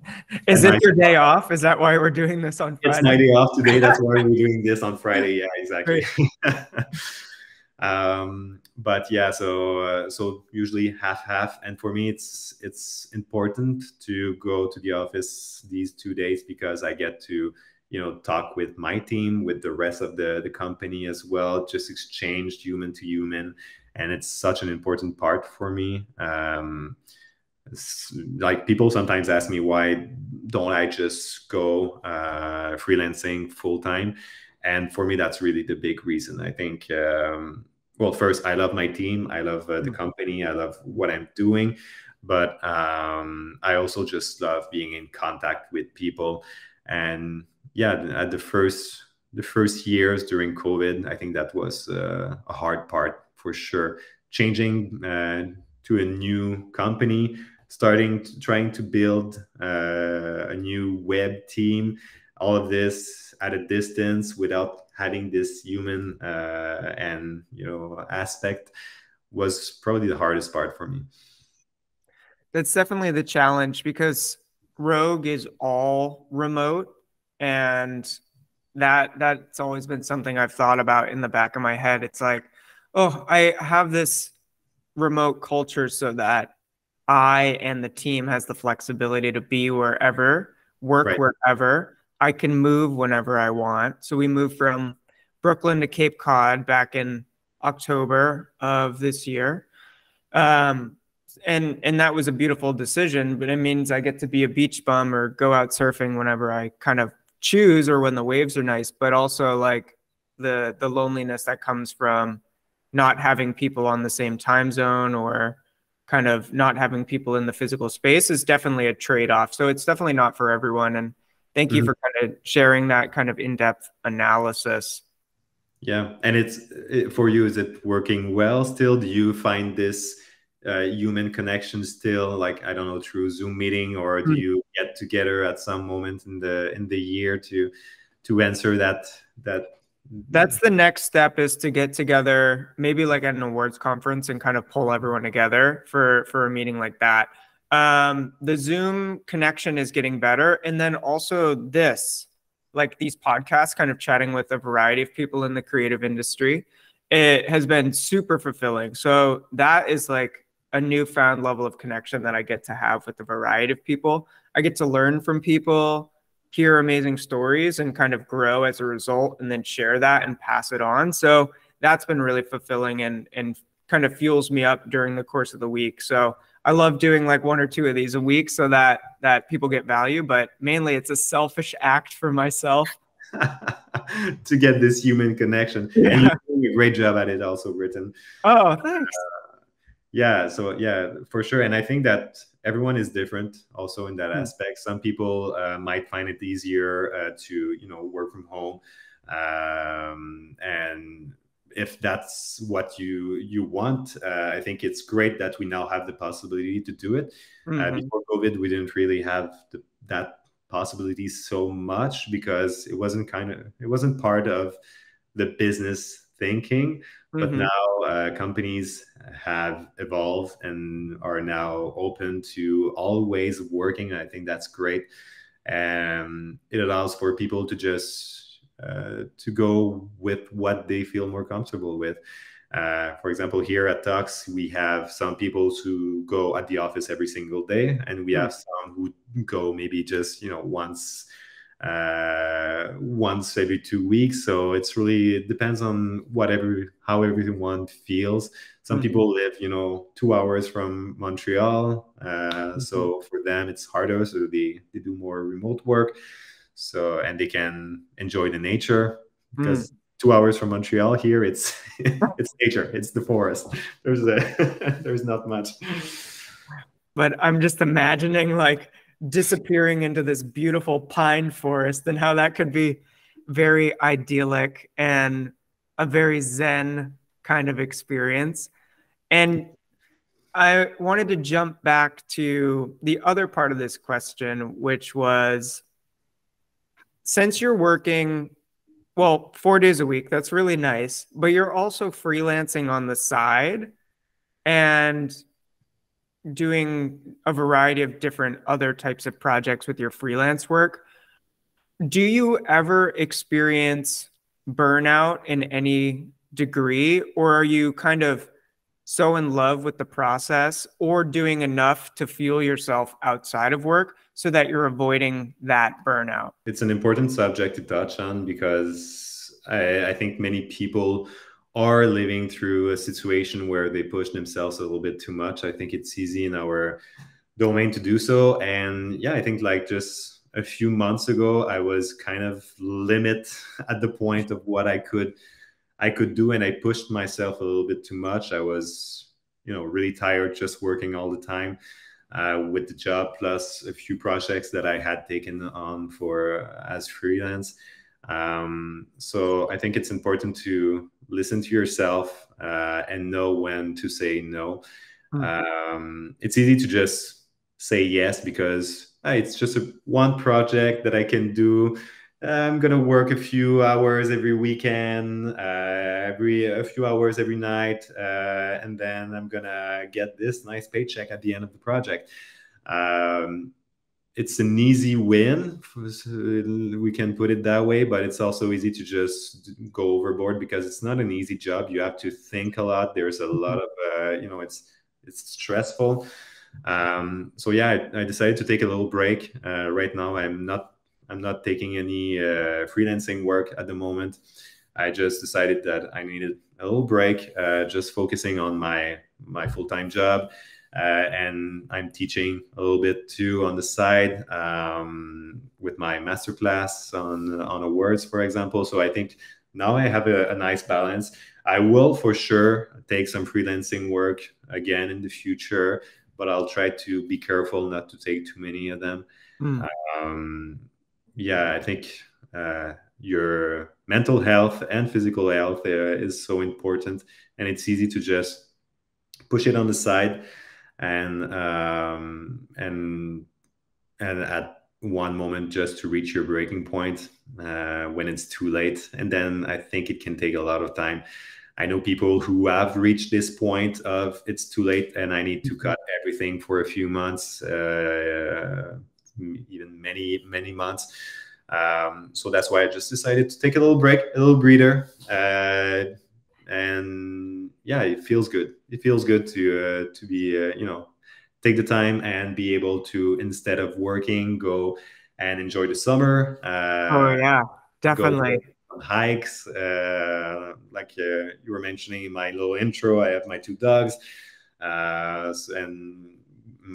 a Is it nice. your day off? Is that why we're doing this on It's Friday? my day off today. That's why we're doing this on Friday. Yeah, exactly. Great. But yeah, so usually half. And for me, it's important to go to the office these 2 days because I get to talk with my team, with the rest of the company as well, just exchange human to human, and it's such an important part for me. Like, people sometimes ask me, why don't I just go freelancing full time? And for me, that's really the big reason. I think, well, first, I love my team, I love the company, I love what I'm doing, but I also just love being in contact with people. And yeah, at the first years during COVID, I think that was a hard part for sure. Changing to a new company, trying to build a new web team, all of this at a distance without having this human and aspect, was probably the hardest part for me. That's definitely the challenge because Rogue is all remote, and that's always been something I've thought about in the back of my head. It's like, oh, I have this remote culture so that I and the team has the flexibility to be wherever, work Right. wherever. I can move whenever I want. So we moved from Brooklyn to Cape Cod back in October of this year. Um, and that was a beautiful decision, but it means I get to be a beach bum or go out surfing whenever I kind of choose or when the waves are nice, but also like the loneliness that comes from not having people on the same time zone or kind of not having people in the physical space is definitely a trade-off. So it's definitely not for everyone. And thank you Mhm. for kind of sharing that kind of in-depth analysis. Yeah. And for you, is it working well still? Do you find this human connection still, like, I don't know, through Zoom meeting, or do you get together at some moment in the year to answer that? That's the next step, is to get together, maybe like at an awards conference, and kind of pull everyone together for a meeting like that. The Zoom connection is getting better. And then also like these podcasts, kind of chatting with a variety of people in the creative industry, it has been super fulfilling. So that is like a newfound level of connection that I get to have with a variety of people. I get to learn from people, hear amazing stories, and kind of grow as a result, and then share that and pass it on. So that's been really fulfilling and kind of fuels me up during the course of the week. So I love doing like one or two of these a week so that people get value, but mainly it's a selfish act for myself. To get this human connection. And Yeah. you're doing a great job at it also, Britton. Oh, thanks. Yeah, so yeah, for sure. And I think that everyone is different also in that aspect. Some people might find it easier to work from home, and if that's what you want, I think it's great that we now have the possibility to do it. Before COVID, we didn't really have that possibility so much because it wasn't part of the business thinking. But now companies have evolved and are now open to all ways of working. And I think that's great. And it allows for people to just to go with what they feel more comfortable with. For example, here at Tux, we have some people who go at the office every single day, and we have some who go maybe just once every 2 weeks. So it depends on how everyone feels. Some people live 2 hours from Montreal, so for them it's harder, so they do more remote work, and they can enjoy the nature, because 2 hours from Montreal here, it's it's nature, it's the forest. There's not much. But I'm just imagining like disappearing into this beautiful pine forest and how that could be very idyllic and a very zen kind of experience. And I wanted to jump back to the other part of this question, which was, since you're working, well, 4 days a week, that's really nice, but you're also freelancing on the side and doing a variety of different other types of projects with your freelance work. Do you ever experience burnout in any degree, or are you kind of so in love with the process or doing enough to fuel yourself outside of work so that you're avoiding that burnout? It's an important subject to touch on, because I think many people are living through a situation where they push themselves a little bit too much. I think it's easy in our domain to do so. And yeah, I think like just a few months ago, I was kind of limit at the point of what I could do, and I pushed myself a little bit too much. I was, really tired just working all the time with the job, plus a few projects that I had taken on as freelance. So I think it's important to listen to yourself and know when to say no. It's easy to just say yes because it's just one project that I can do. I'm gonna work a few hours every weekend, a few hours every night, and then I'm gonna get this nice paycheck at the end of the project. It's an easy win, we can put it that way, but it's also easy to just go overboard because it's not an easy job. You have to think a lot. There's a lot of, it's stressful. So yeah, I decided to take a little break. Right now, I'm not taking any freelancing work at the moment. I just decided that I needed a little break, just focusing on my full-time job. And I'm teaching a little bit too on the side with my masterclass on awards, for example. So I think now I have a nice balance. I will for sure take some freelancing work again in the future, but I'll try to be careful not to take too many of them. Yeah, I think your mental health and physical health is so important, and it's easy to just push it on the side and at one moment just to reach your breaking point when it's too late. And then I think it can take a lot of time. I know people who have reached this point of it's too late and I need to cut everything for a few months, even many months. So that's why I just decided to take a little break, a little breather. And yeah, it feels good. It feels good to be, take the time and be able to, instead of working, go and enjoy the summer. Oh yeah, definitely. Go on hikes, like you were mentioning in my little intro. I have my 2 dogs, and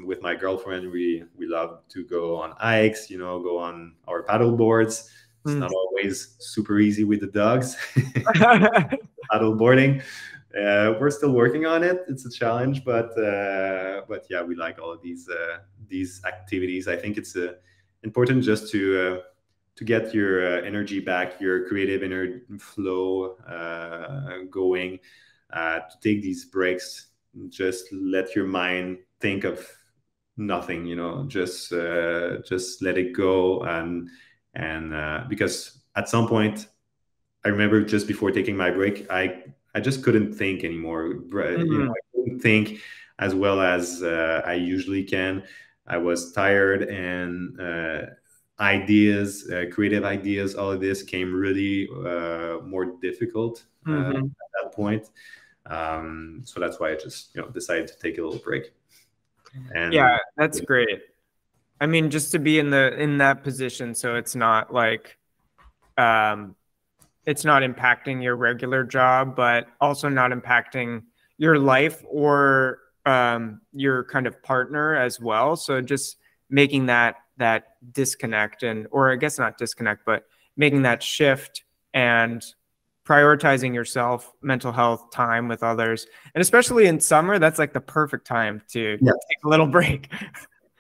with my girlfriend, we love to go on hikes. Go on our paddle boards. It's not always super easy with the dogs. Paddle boarding. We're still working on it. It's a challenge, but yeah, we like all of these activities. I think it's important just to get your energy back, your creative energy flow going. To take these breaks, just let your mind think of nothing. Just let it go, and because at some point, I remember just before taking my break, I just couldn't think anymore. I couldn't think as well as I usually can. I was tired, and ideas, creative ideas, all of this came really more difficult Mm-hmm. at that point. So that's why I just decided to take a little break. Yeah, And that's great. I mean, just to be in that position, so um, it's not impacting your regular job, but also not impacting your life or your kind of partner as well. So just making that disconnect or I guess not disconnect, but making that shift and prioritizing yourself, mental health, time with others, and especially in summer, that's like the perfect time to take a little break.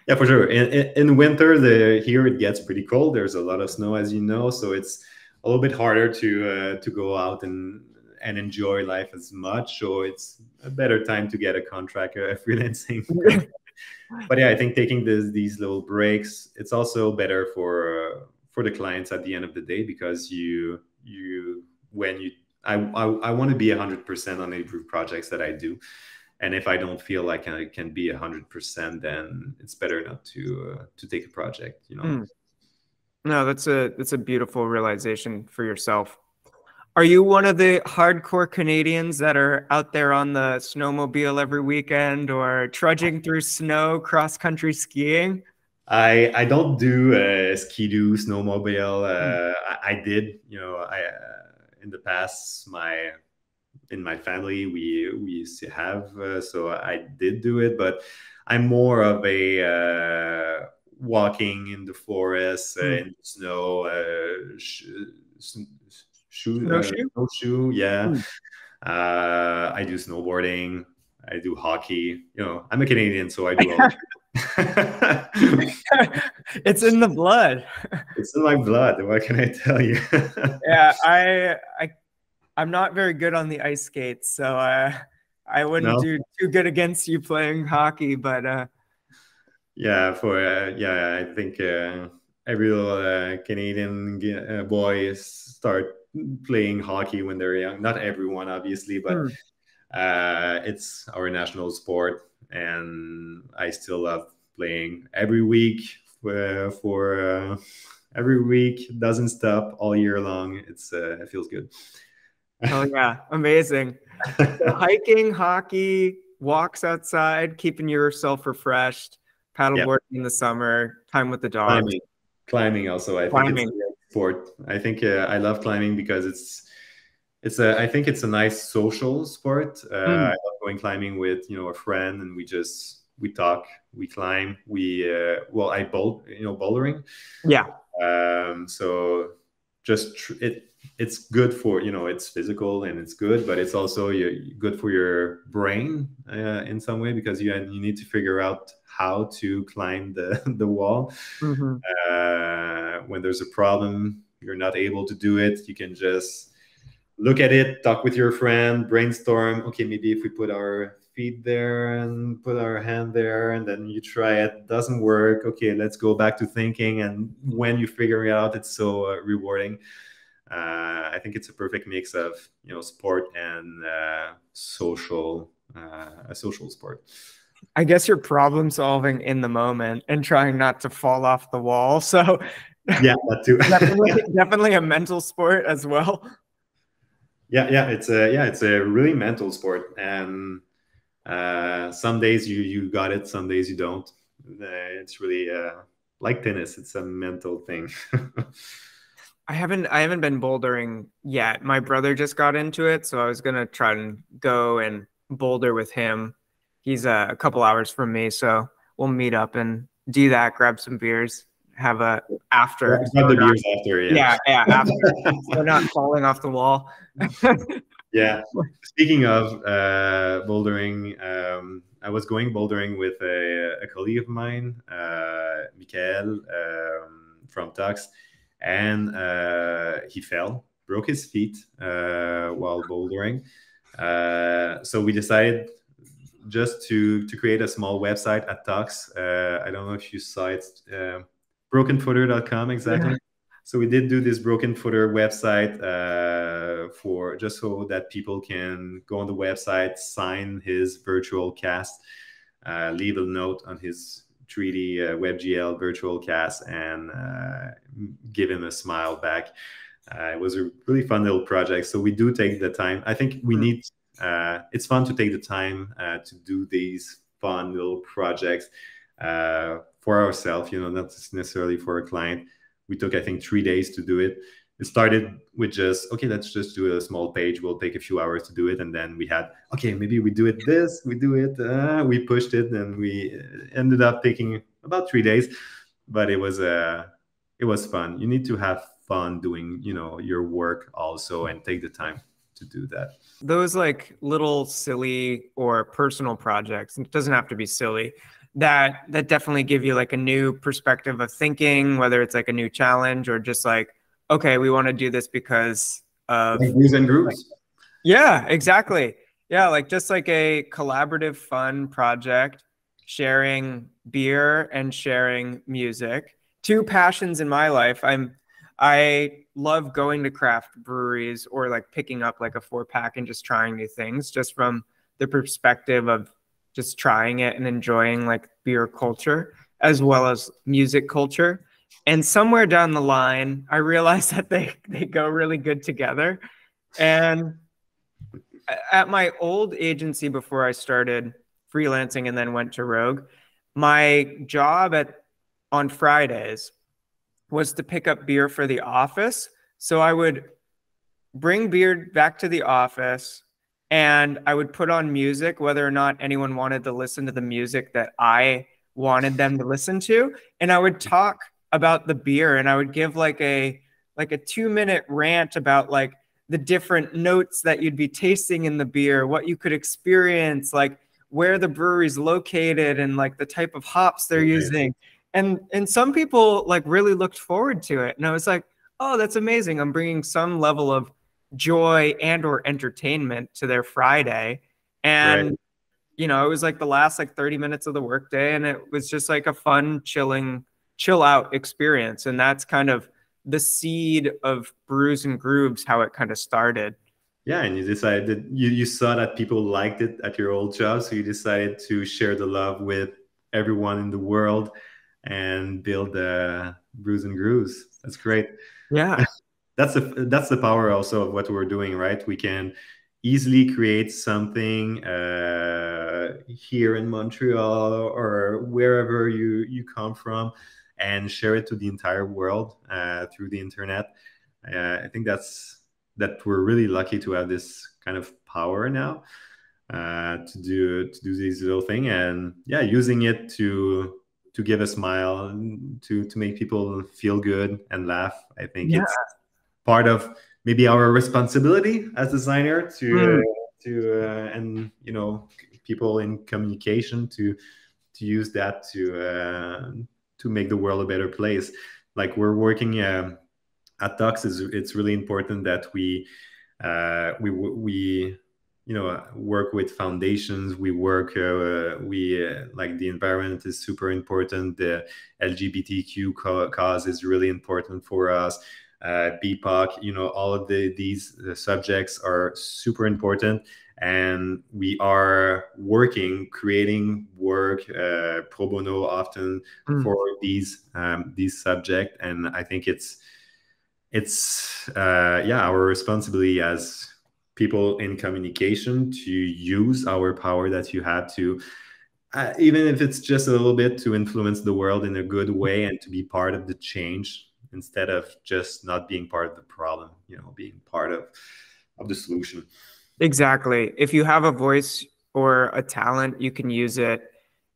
Yeah, for sure. In winter, here it gets pretty cold. There's a lot of snow, as you know, so it's a little bit harder to go out and enjoy life as much. So it's a better time to get a contract, a freelancing contract. But yeah, I think taking these little breaks, it's also better for the clients at the end of the day, because when you I want to be 100% on every projects that I do. And if I don't feel like I can be 100%, then it's better not to take a project, No, that's a beautiful realization for yourself. Are you one of the hardcore Canadians that are out there on the snowmobile every weekend or trudging through snow cross country skiing? I don't do ski-doo, snowmobile. Mm. I did, I in the past, in my family we used to have, so I did do it, but I'm more of a walking in the forest, Mm. in the snow, Snowshoe? snowshoe, yeah. Mm. I do snowboarding, I do hockey. I'm a Canadian, so I do all It's in the blood. it's in my blood, what can I tell you? Yeah, I'm not very good on the ice skates, so I wouldn't No. do too good against you playing hockey, but Yeah, I think every little Canadian boy start playing hockey when they're young. Not everyone, obviously, but hmm. it's our national sport, and I still love playing every week. For every week, doesn't stop all year long. It feels good. Oh yeah, amazing. So hiking, hockey, walks outside, keeping yourself refreshed, Yeah, paddleboarding in the summer, time with the dogs, climbing also. I think it's a climbing. great sport. I think I love climbing because I think it's a nice social sport. I Mm. love going climbing with a friend, and we talk, we climb, I bouldering. Yeah. So just it's good for, it's physical and it's good, but it's also good for your brain in some way, because you need to figure out how to climb the the wall. Hmm. When there's a problem, you're not able to do it, you can just look at it, talk with your friend, brainstorm. Okay, maybe if we put our feet there and put our hand there, and then you try it, doesn't work. Okay, let's go back to thinking. And when you figure it out, it's so rewarding. I think it's a perfect mix of sport and a social sport. I guess you're problem solving in the moment and trying not to fall off the wall. So Yeah, that too. definitely a mental sport as well. It's a really mental sport, and some days you got it, some days you don't. It's really like tennis. It's a mental thing. I haven't been bouldering yet. My brother just got into it, so I was gonna try and go and boulder with him. He's a couple hours from me, so we'll meet up and do that, grab some beers, have a after. Got So the not, beers after, yeah. yeah, after. So not falling off the wall. Yeah. Speaking of bouldering, I was going bouldering with a colleague of mine, Michael, from Tux, and he fell, broke his feet while bouldering. So we decided just to create a small website at Tux. I don't know if you saw it, brokenfooter.com, exactly. Yeah. So we did do this broken footer website for just so that people can go on the website, sign his virtual cast, leave a note on his 3D WebGL virtual cast and give him a smile back. It was a really fun little project. So we do take the time. I think we need, it's fun to take the time to do these fun little projects for ourselves, you know, not necessarily for a client. We took, I think, 3 days to do it. It started with just, okay, let's just do a small page. We'll take a few hours to do it. And then we had, okay, maybe we do it this, we do it, we pushed it, and we ended up taking about 3 days. But it was fun. You need to have fun doing, you know, your work also, and take the time to do that. Those like little silly or personal projects, it doesn't have to be silly, that definitely give you like a new perspective of thinking, whether it's like a new challenge or just like, okay, we want to do this because of like groups and groups. Yeah, exactly. Yeah, like just like a collaborative, fun project, sharing beer and sharing music. Two passions in my life. I love going to craft breweries or like picking up like a 4-pack and just trying new things, just from the perspective of just trying it and enjoying like beer culture as well as music culture. And somewhere down the line, I realized that they go really good together. And at my old agency before I started freelancing and then went to Rogue, my job on Fridays was to pick up beer for the office. So I would bring beer back to the office and I would put on music, whether or not anyone wanted to listen to the music that I wanted them to listen to. And I would talk about the beer, and I would give like a 2-minute rant about like the different notes that you'd be tasting in the beer, what you could experience, like where the brewery's located and like the type of hops they're using. And some people like really looked forward to it. And I was like, oh, that's amazing. I'm bringing some level of joy and or entertainment to their Friday. And, you know, it was like the last like 30 minutes of the workday, and it was just like a fun, chill out experience. And that's kind of the seed of Brews and Grooves, how it kind of started. Yeah, and you decided that you saw that people liked it at your old job, so you decided to share the love with everyone in the world and build Brews and Grooves. That's great. Yeah. That's the power also of what we're doing, right? We can easily create something here in Montreal or wherever you come from, and share it to the entire world through the internet. I think that we're really lucky to have this kind of power now to do these little thing, and yeah, using it to give a smile, to make people feel good and laugh. I think it's part of maybe our responsibility as designer to and you know, people in communication to use that to make the world a better place. Like we're working at Tux, it's really important that we you know, work with foundations. We work like the environment is super important. The LGBTQ cause is really important for us. BIPOC, you know, all of these subjects are super important, and we are creating work pro bono often for these subjects. And I think it's our responsibility as people in communication to use our power that you have to, even if it's just a little bit, to influence the world in a good way and to be part of the change, instead of just not being part of the problem, you know, being part of the solution. Exactly. If you have a voice or a talent, you can use it,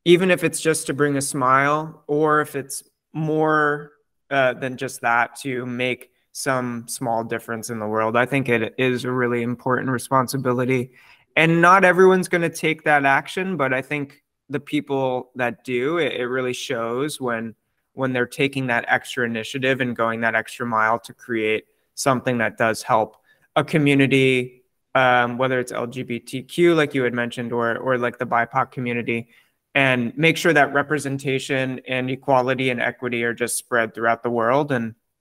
even if it's just to bring a smile, or if it's more than just that, to make some small difference in the world. I think it is a really important responsibility, and not everyone's going to take that action, but I think the people that do, it really shows when they're taking that extra initiative and going that extra mile to create something that does help a community, whether it's LGBTQ, like you had mentioned, or like the BIPOC community, and make sure that representation and equality and equity are just spread throughout the world.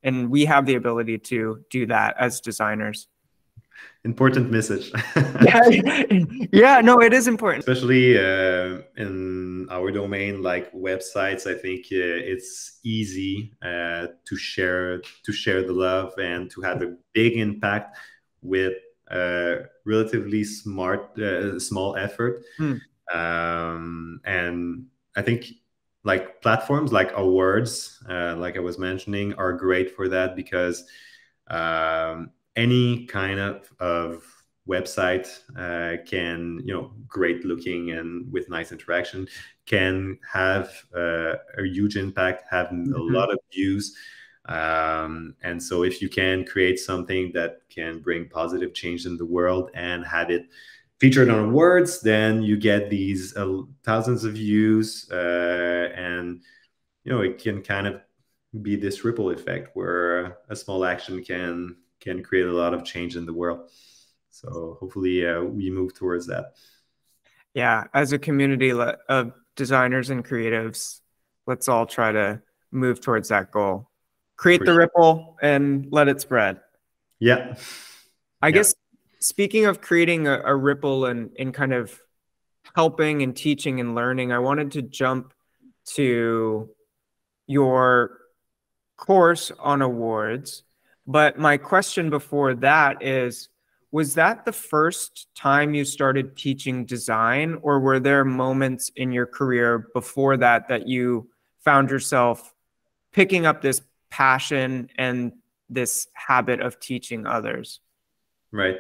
And we have the ability to do that as designers. Important message. Yeah, yeah, no, it is important. Especially in our domain, like websites. I think it's easy to share the love and to have a big impact with relatively small effort. Hmm. And I think like platforms like awards, like I was mentioning, are great for that because any kind of website can, great looking and with nice interaction, can have a huge impact, have a Mhm. lot of views. And so if you can create something that can bring positive change in the world and have it featured on awards, then you get these thousands of views, and it can kind of be this ripple effect where a small action can create a lot of change in the world. So hopefully we move towards that. Yeah, as a community of designers and creatives, let's all try to move towards that goal. Create For the sure. ripple and let it spread. Yeah. I Yeah. guess speaking of creating a ripple and kind of helping and teaching and learning, I wanted to jump to your course on awards. But my question before that is, was that the first time you started teaching design, or were there moments in your career before that that you found yourself picking up this passion and this habit of teaching others? Right.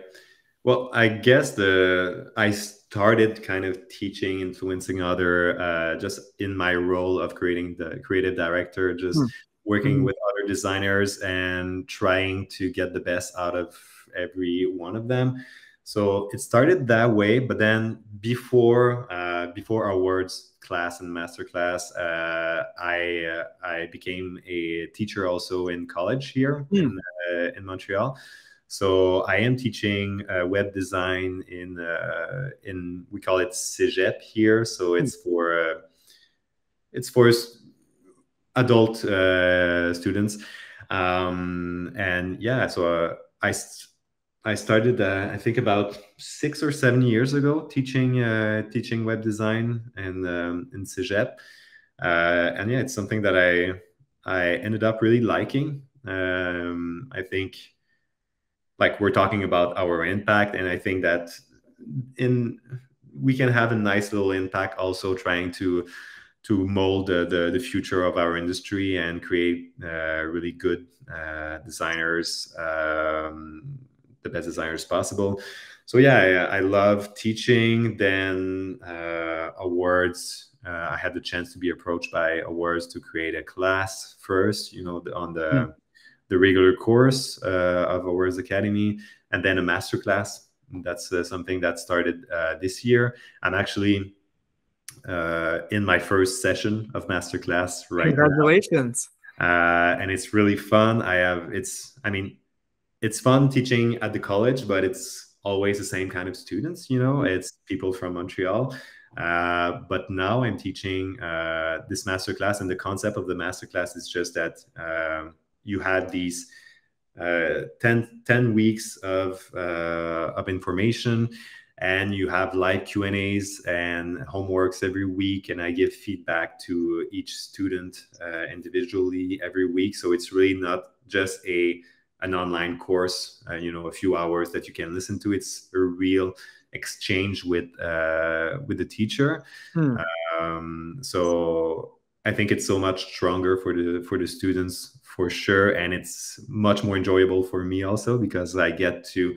Well, I guess I started kind of teaching, influencing other, just in my role of creating the creative director, just working Mm-hmm. with other designers and trying to get the best out of every one of them. So it started that way, but then before our words class and master class, I became a teacher also in college here in Montreal. So I am teaching web design in we call it Cégep here. So it's for adult students, and yeah. So I started I think about 6 or 7 years ago teaching web design in Cégep, and yeah, it's something that I ended up really liking. I think like we're talking about our impact, and I think that in we can have a nice little impact also trying to mold the future of our industry and create really good designers, the best designers possible. So yeah, I love teaching. Then awards, I had the chance to be approached by awards to create a class first, on the regular course of Awards Academy, and then a master class. That's something that started this year. I'm actually in my first session of masterclass right now, Congratulations. and it's really fun. It's fun teaching at the college, but it's always the same kind of students. It's people from Montreal. But now I'm teaching this masterclass, and the concept of the masterclass is just that you had these 10 weeks of information, and you have live Q&As and homeworks every week, and I give feedback to each student individually every week. So it's really not just an online course, a few hours that you can listen to. It's a real exchange with the teacher. So I think it's so much stronger for the students for sure, and it's much more enjoyable for me also because I get to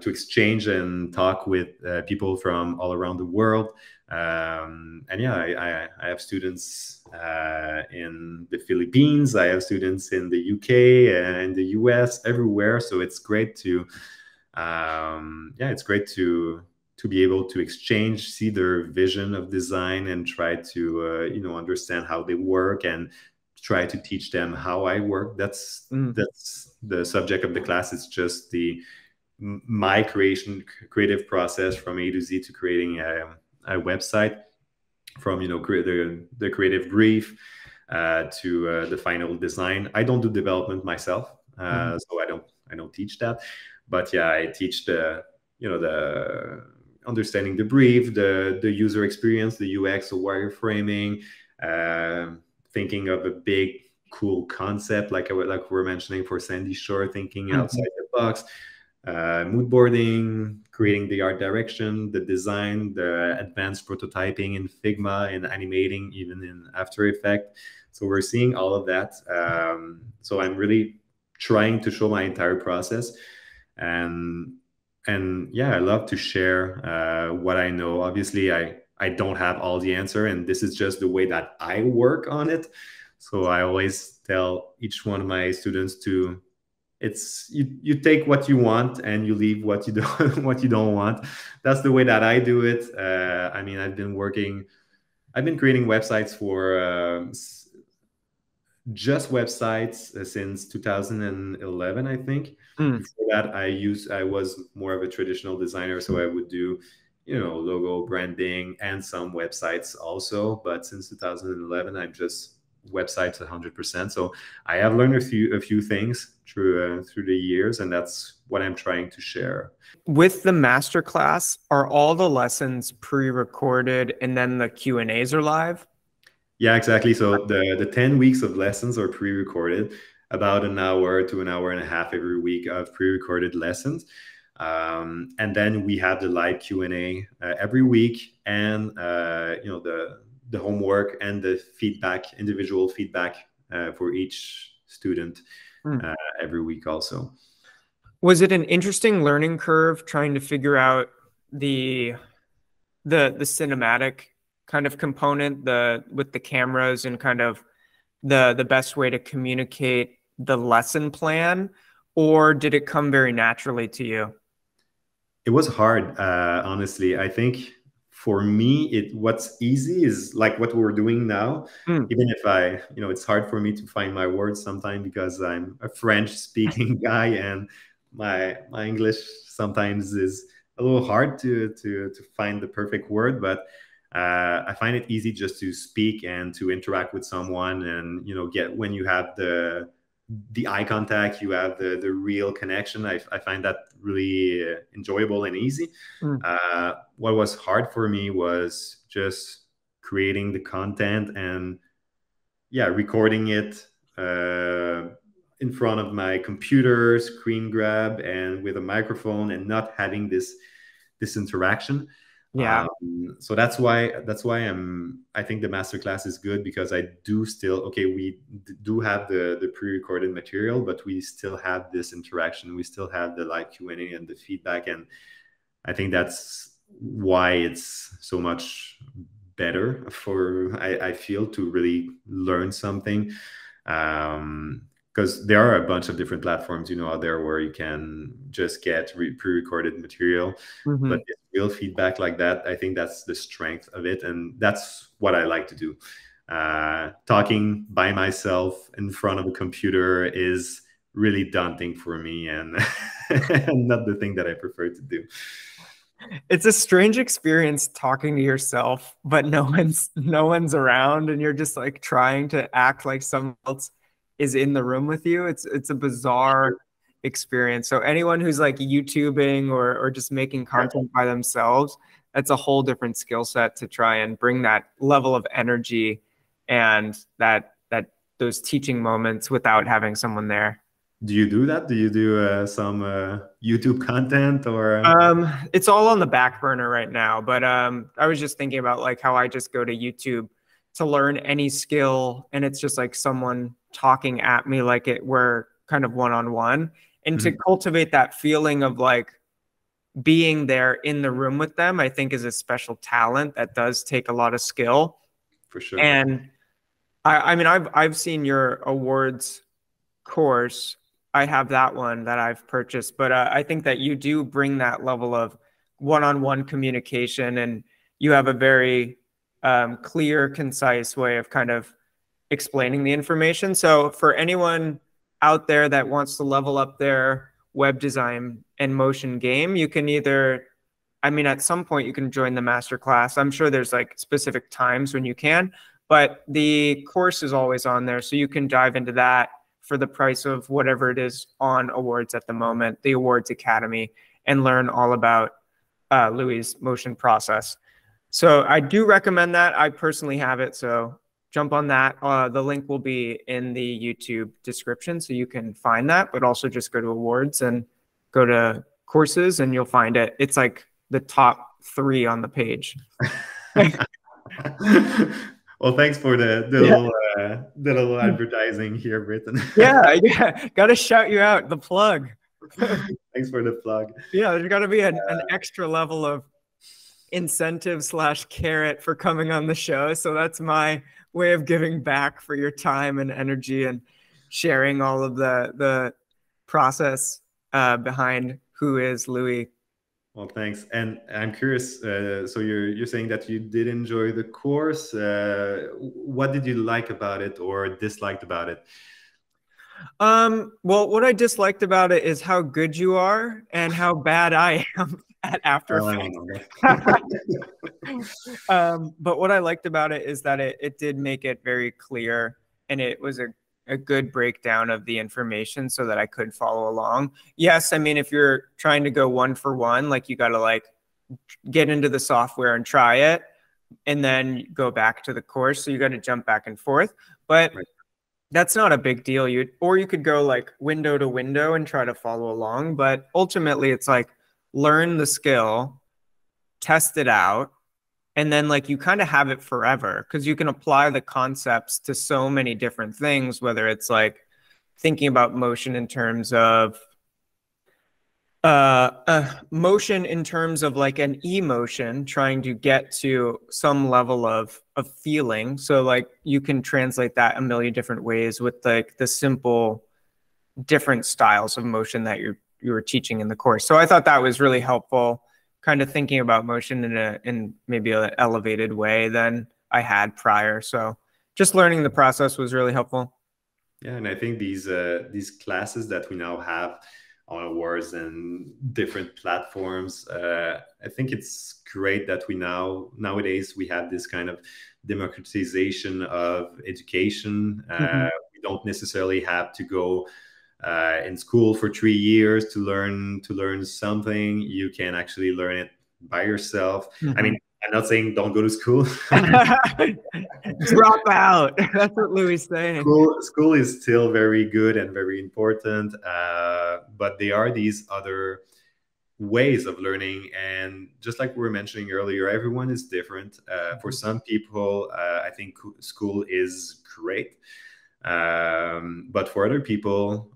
exchange and talk with people from all around the world. And yeah, I have students in the Philippines, I have students in the UK and the US, everywhere. So it's great to be able to exchange, see their vision of design, and try to understand how they work and try to teach them how I work. That's the subject of the class. It's just my creative process from A to Z to creating a website, from the creative brief to the final design. I don't do development myself, so I don't teach that. But yeah, I teach the, the understanding the brief, the user experience, the UX, the wireframing, thinking of a big cool concept like we're mentioning for Sandy Shore, thinking outside the box, mood boarding, creating the art direction, the design, the advanced prototyping in Figma, and animating even in After Effects. So we're seeing all of that. So I'm really trying to show my entire process, and yeah, I love to share what I know. Obviously, I don't have all the answer, and this is just the way that I work on it. So I always tell each one of my students to, it's you take what you want and you leave what you don't what you don't want. That's the way that I do it. I mean, I've been creating websites for just websites since 2011, I think. Before that, I was more of a traditional designer, so I would do, logo branding and some websites also. But since 2011, I'm just websites 100%. So I have learned a few things through the years, and that's what I'm trying to share. With the masterclass, are all the lessons pre-recorded and then the Q&As are live? Yeah, exactly. So the 10 weeks of lessons are pre-recorded, about an hour to an hour and a half every week of pre-recorded lessons. And then we have the live Q&A every week, and the homework and the feedback, individual feedback for each student every week also. Was it an interesting learning curve trying to figure out the cinematic kind of component, with the cameras, and kind of the best way to communicate the lesson plan, or did it come very naturally to you? It was hard, honestly. I think for me, what's easy is like what we're doing now. Even if it's hard for me to find my words sometimes because I'm a French speaking guy, and my English sometimes is a little hard to find the perfect word. But I find it easy just to speak and to interact with someone, and when you have the eye contact, you have the real connection. I find that really enjoyable and easy. What was hard for me was just creating the content and recording it in front of my computer, screen grab, and with a microphone, and not having this interaction. Yeah. So that's why I think the masterclass is good, because I do still, we do have the pre-recorded material, but we still have this interaction. We still have the live Q&A and the feedback. And I think that's why it's so much better I feel, to really learn something. Because there are a bunch of different platforms, out there where you can just get pre-recorded material. But real feedback like that, I think that's the strength of it. And that's what I like to do. Talking by myself in front of a computer is really daunting for me, and not the thing that I prefer to do. It's a strange experience talking to yourself, but no one's around, and you're just like trying to act like someone else is in the room with you. It's a bizarre experience. So anyone who's like YouTubing or just making content by themselves, that's a whole different skill set to try and bring that level of energy and that those teaching moments without having someone there. Do you do that? Do you do some YouTube content, or? It's all on the back burner right now, but I was just thinking about like how I just go to YouTube to learn any skill, and it's just like someone talking at me like we're kind of one-on-one, and to cultivate that feeling of like being there in the room with them, I think is a special talent that does take a lot of skill. For sure. And I mean, I've seen your awards course. I have that one that I've purchased, but I think that you do bring that level of one-on-one communication, and you have a very clear, concise way of kind of explaining the information. So for anyone out there that wants to level up their web design and motion game, you can either, I mean, at some point you can join the masterclass. I'm sure there's like specific times when you can, but the course is always on there. So you can dive into that for the price of whatever it is on awards at the moment, the Awards Academy, and learn all about Louis' motion process. So I do recommend that. I personally have it, so jump on that. The link will be in the YouTube description, so you can find that, but also just go to awards and go to courses and you'll find it. It's like the top 3 on the page. Well, thanks for the little advertising here, Britton. Yeah, got to shout you out, the plug. Thanks for the plug. Yeah, there's got to be an extra level of incentive / carrot for coming on the show. So that's my way of giving back for your time and energy and sharing all of the process behind who is Louis. Well, thanks. And I'm curious, so you're saying that you did enjoy the course. What did you like about it or disliked about it? Well, what I disliked about it is how good you are and how bad I am at After Effects. But what I liked about it is that it did make it very clear, and it was a good breakdown of the information so that I could follow along. Yes, I mean, if you're trying to go 1 for 1, like you got to like get into the software and try it and then go back to the course. So you got to jump back and forth, but right. That's not a big deal. Or you could go like window to window and try to follow along. But ultimately it's like learn the skill, test it out, and then like you kind of have it forever because you can apply the concepts to so many different things, whether it's like thinking about motion in terms of motion in terms of like an emotion, trying to get to some level of feeling. So like you can translate that a million different ways with like the simple different styles of motion that you were teaching in the course. So I thought that was really helpful, kind of thinking about motion in maybe an elevated way than I had prior. So just learning the process was really helpful. Yeah, and I think these classes that we now have on awards and different platforms, I think it's great that nowadays we have this kind of democratization of education. We don't necessarily have to go in school for 3 years to learn something. You can actually learn it by yourself. I mean, I'm not saying don't go to school. Drop out. That's what Louis is saying. School is still very good and very important, but there are these other ways of learning. And just like we were mentioning earlier, everyone is different. For some people, I think school is great. But for other people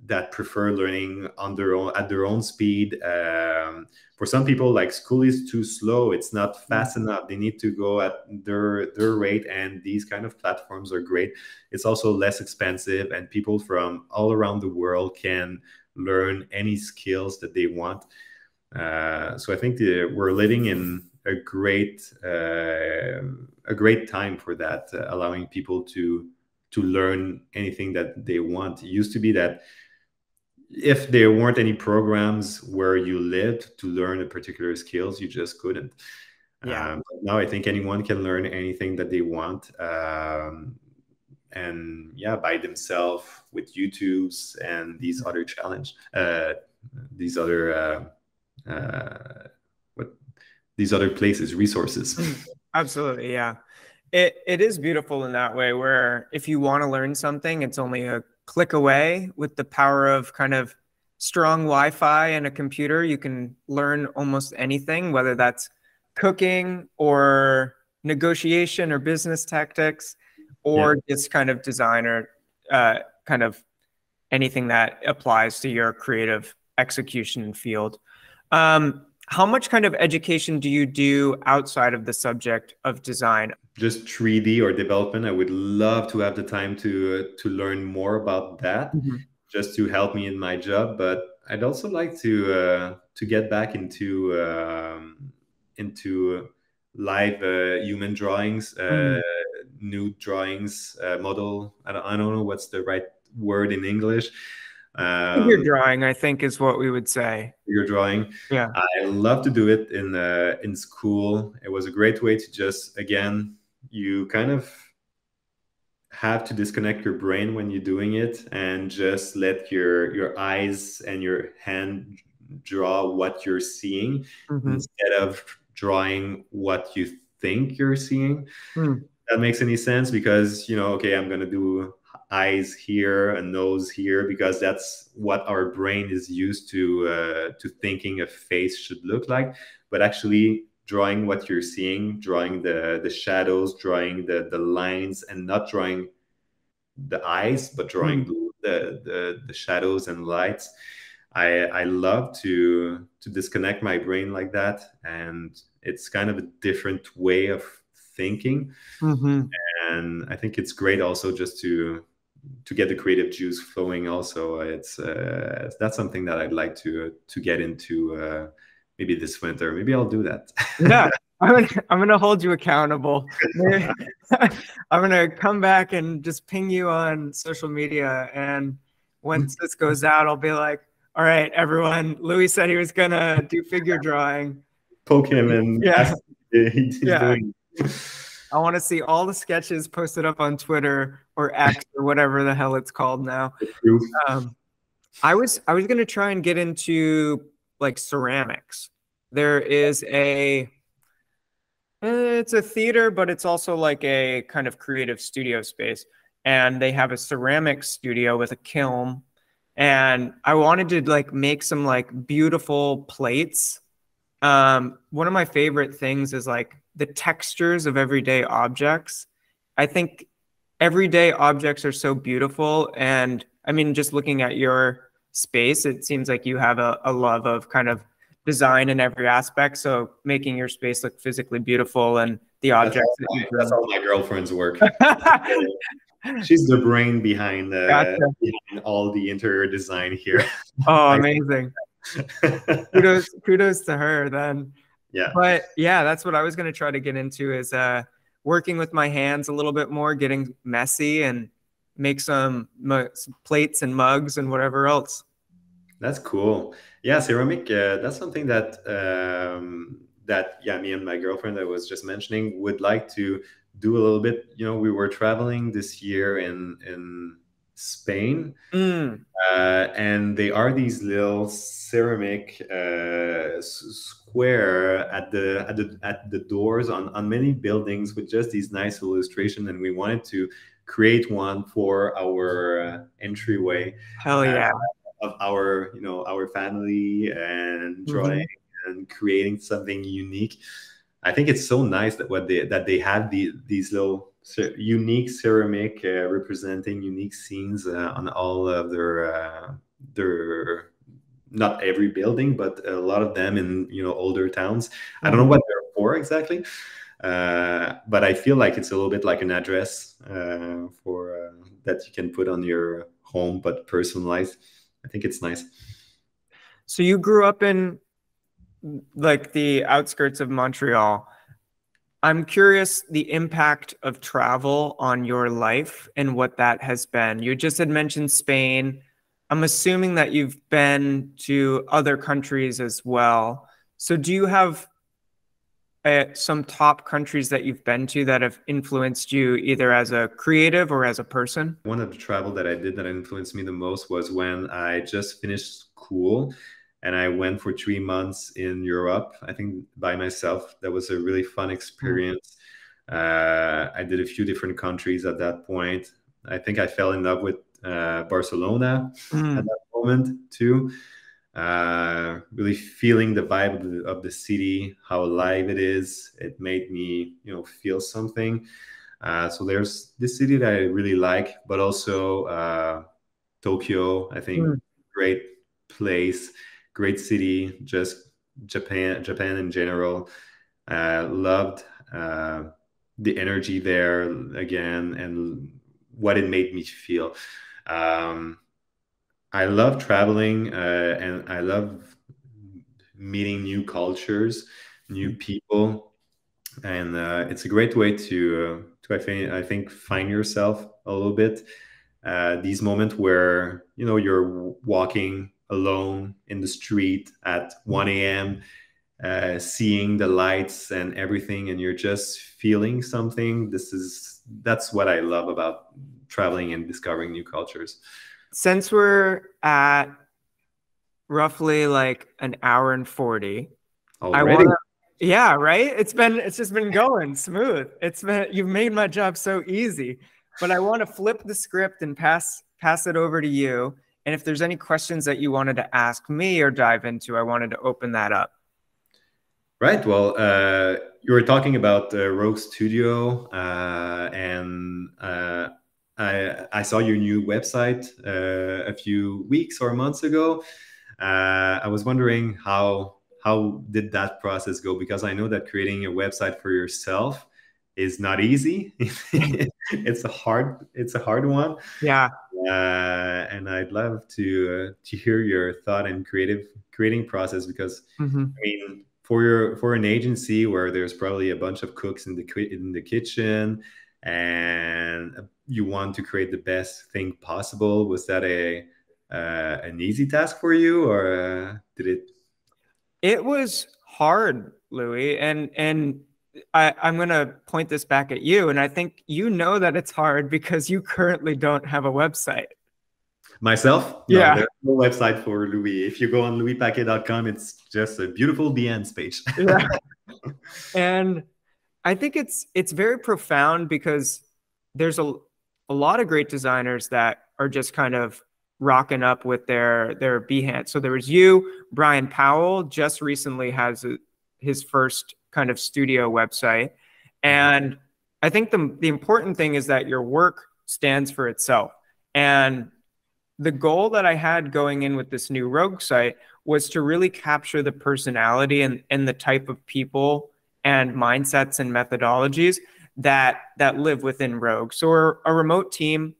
that prefer learning at their own speed, for some people, like school is too slow. It's not fast enough. They need to go at their rate, and these kind of platforms are great. It's also less expensive, and people from all around the world can learn any skills that they want. So I think we're living in a great time for that, allowing people to learn anything that they want. It used to be that if there weren't any programs where you lived to learn a particular skills, you just couldn't. Yeah. Now I think anyone can learn anything that they want, and yeah, by themselves with YouTubes and these other these other places, resources. Absolutely, yeah. It is beautiful in that way, where if you want to learn something, it's only a click away. With the power of kind of strong Wi-Fi and a computer, you can learn almost anything, whether that's cooking or negotiation or business tactics, or just kind of design or kind of anything that applies to your creative execution field. How much kind of education do you do outside of the subject of design? Just 3D or development. I would love to have the time to learn more about that, just to help me in my job. But I'd also like to get back into live human drawings, nude drawings, model. I don't know what's the right word in English. Figure drawing, I think, is what we would say. Figure drawing. Yeah, I love to do it in school. It was a great way to just, again, you kind of have to disconnect your brain when you're doing it and just let your eyes and your hand draw what you're seeing Hmm. instead of drawing what you think you're seeing. Mm. That makes any sense? Because, okay, I'm gonna do eyes here and nose here because that's what our brain is used to thinking a face should look like. But actually drawing what you're seeing, drawing the shadows, drawing the lines, and not drawing the eyes, but drawing Mm. the shadows and lights. I love to disconnect my brain like that, and it's kind of a different way of thinking. Hmm. And I think it's great also just to get the creative juice flowing. Also, it's that's something that I'd like to get into maybe this winter. Maybe I'll do that. Yeah, I'm gonna hold you accountable. I'm gonna come back and just ping you on social media, and once this goes out, I'll be like, "All right, everyone. Louis said he was gonna do figure drawing. Poke him and Yeah, ask he's yeah. doing. I want to see all the sketches posted up on Twitter or X or whatever the hell it's called now." The proof. Um, I was gonna try and get into like ceramics. There is it's a theater, but it's also like a kind of creative studio space. And they have a ceramic studio with a kiln. And I wanted to like make some like beautiful plates. One of my favorite things is like the textures of everyday objects. I think everyday objects are so beautiful. And I mean, just looking at your space, it seems like you have a love of kind of design in every aspect. So making your space look physically beautiful and the objects that you That's bring. all my girlfriend's work. She's the brain behind Gotcha. behind all the interior design here. Oh, amazing. Kudos to her then. Yeah. But yeah, that's what I was going to try to get into is working with my hands a little bit more, getting messy and make some plates and mugs and whatever else. That's cool. Yeah, ceramic. That's something that yeah, me and my girlfriend I was just mentioning would like to do a little bit. We were traveling this year in Spain, Mm. and they are these little ceramic square at the doors on many buildings with just these nice illustration, and we wanted to create one for our entryway. Hell Uh, yeah. of our family and drawing Mhm. and creating something unique. I think it's so nice that they have these little unique ceramic representing unique scenes on all of their not every building, but a lot of them in older towns. I don't know Mhm. what they're for exactly, but I feel like it's a little bit like an address for that you can put on your home, but personalized. I think it's nice. So you grew up in like the outskirts of Montreal. I'm curious the impact of travel on your life and what that has been. You just had mentioned Spain. I'm assuming that you've been to other countries as well. So do you have some top countries that you've been to that have influenced you either as a creative or as a person? One of the travel that I did that influenced me the most was when I just finished school and I went for 3 months in Europe, I think by myself. That was a really fun Mm. experience. I did a few different countries at that point. I think I fell in love with Barcelona at Mm. that moment too. Really feeling the vibe of the city, how alive it is. It made me, feel something. So there's this city that I really like, but also Tokyo. I think Mm. great place, great city. Just Japan in general. Loved the energy there again and what it made me feel. Um, I love traveling and I love meeting new cultures, new people, and it's a great way to I think find yourself a little bit. These moments where you're walking alone in the street at 1 a.m. Seeing the lights and everything, and you're just feeling something. This is that's what I love about traveling and discovering new cultures. Since we're at roughly like an hour and 40, I Already? want to, yeah, right? It's just been going smooth. You've made my job so easy, but I want to flip the script and pass it over to you. And if there's any questions that you wanted to ask me or dive into, I wanted to open that up. Right. Well, you were talking about Rogue Studio, and I saw your new website a few weeks or months ago. I was wondering how did that process go? Because I know that creating a website for yourself is not easy. It's a hard one. Yeah. And I'd love to hear your thought and creating process, because I mean, for an agency where there's probably a bunch of cooks in the kitchen, and you want to create the best thing possible, was that an easy task for you, or did it? It was hard, Louis, and I'm going to point this back at you. And I think you know that it's hard because you currently don't have a website. Myself? No, Yeah. there's no website for Louis. If you go on louispaquet.com, it's just a beautiful Behance page. Yeah. And I think it's very profound because there's a lot of great designers that are just kind of rocking up with their Behance. So there was you, Brian Powell just recently has his first kind of studio website. And I think the important thing is that your work stands for itself. And the goal that I had going in with this new Rogue site was to really capture the personality and the type of people and mindsets and methodologies that live within Rogue. So we're a remote team.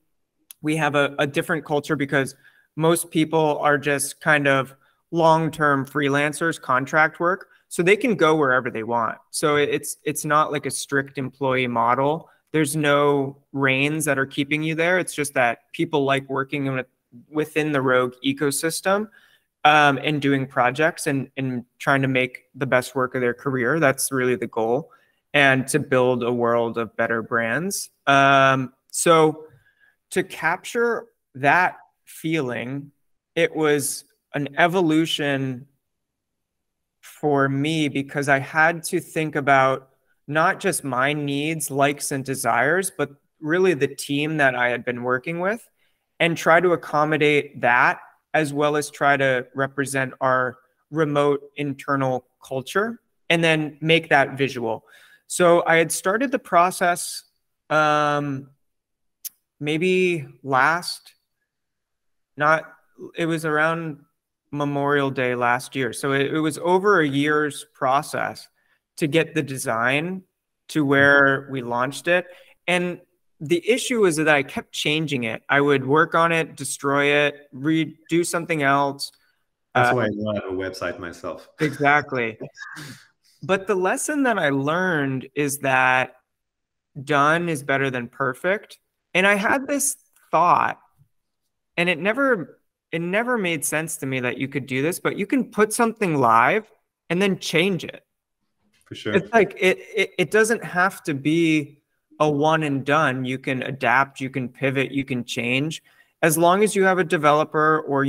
We have a different culture because most people are just kind of long-term freelancers, contract work, so they can go wherever they want. So it's not like a strict employee model. There's no reins that are keeping you there. It's just that people like working within the Rogue ecosystem and doing projects and trying to make the best work of their career. That's really the goal, and to build a world of better brands. So to capture that feeling, it was an evolution for me because I had to think about not just my needs, likes, and desires, but really the team that I had been working with, and try to accommodate that, as well as try to represent our remote internal culture and then make that visual. So I had started the process maybe it was around Memorial Day last year. So it was over a year's process to get the design to where we launched it. And the issue is that I kept changing it. I would work on it, destroy it, do something else. That's why I don't have a website myself. Exactly. But the lesson that I learned is that done is better than perfect. And I had this thought, and it never made sense to me that you could do this, but you can put something live and then change it. For sure. It's like it doesn't have to be a one and done. You can adapt, you can pivot, you can change. As long as you have a developer, or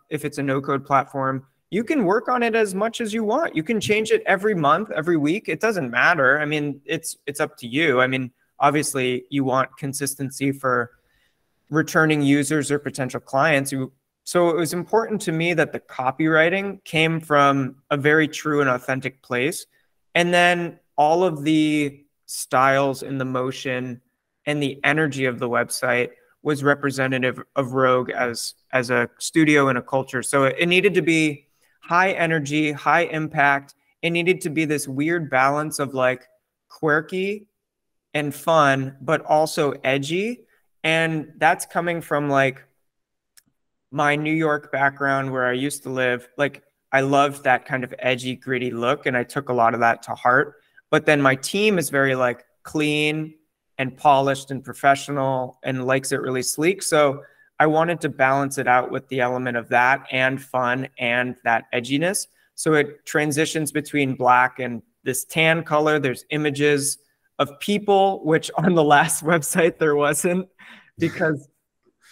if it's a no-code platform, you can work on it as much as you want. You can change it every month, every week. It doesn't matter. I mean, it's up to you. I mean, obviously you want consistency for returning users or potential clients. So it was important to me that the copywriting came from a very true and authentic place. And then all of the styles and the motion and the energy of the website was representative of Rogue as a studio and a culture. So it needed to be high energy, high impact. It needed to be this weird balance of like quirky and fun, but also edgy. And that's coming from like my New York background where I used to live. Like I loved that kind of edgy, gritty look, and I took a lot of that to heart. But then my team is very like clean and polished and professional and likes it really sleek. So I wanted to balance it out with the element of that and fun and that edginess. So it transitions between black and this tan color. There's images of people, which on the last website there wasn't, because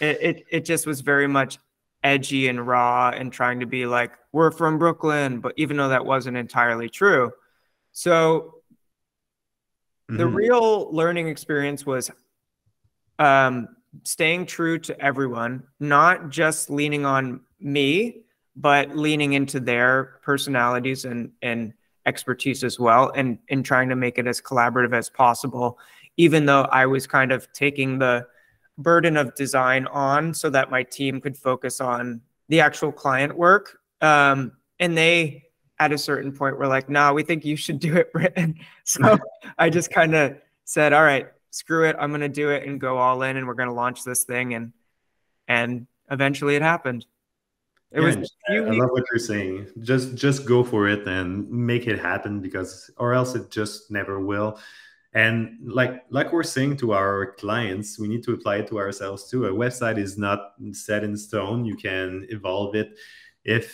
it just was very much edgy and raw and trying to be like, we're from Brooklyn, but even though that wasn't entirely true. So the real learning experience was staying true to everyone, not just leaning on me, but leaning into their personalities and expertise as well, and trying to make it as collaborative as possible, even though I was kind of taking the burden of design on so that my team could focus on the actual client work. And they, at a certain point, were like, no, we think you should do it, Britton. So I just kind of said, all right, screw it. I'm going to do it and go all in, and we're going to launch this thing. And eventually it happened. It was I love what you're saying. Just go for it and make it happen, because or else it just never will. And like we're saying to our clients, we need to apply it to ourselves too. A website is not set in stone. You can evolve it. If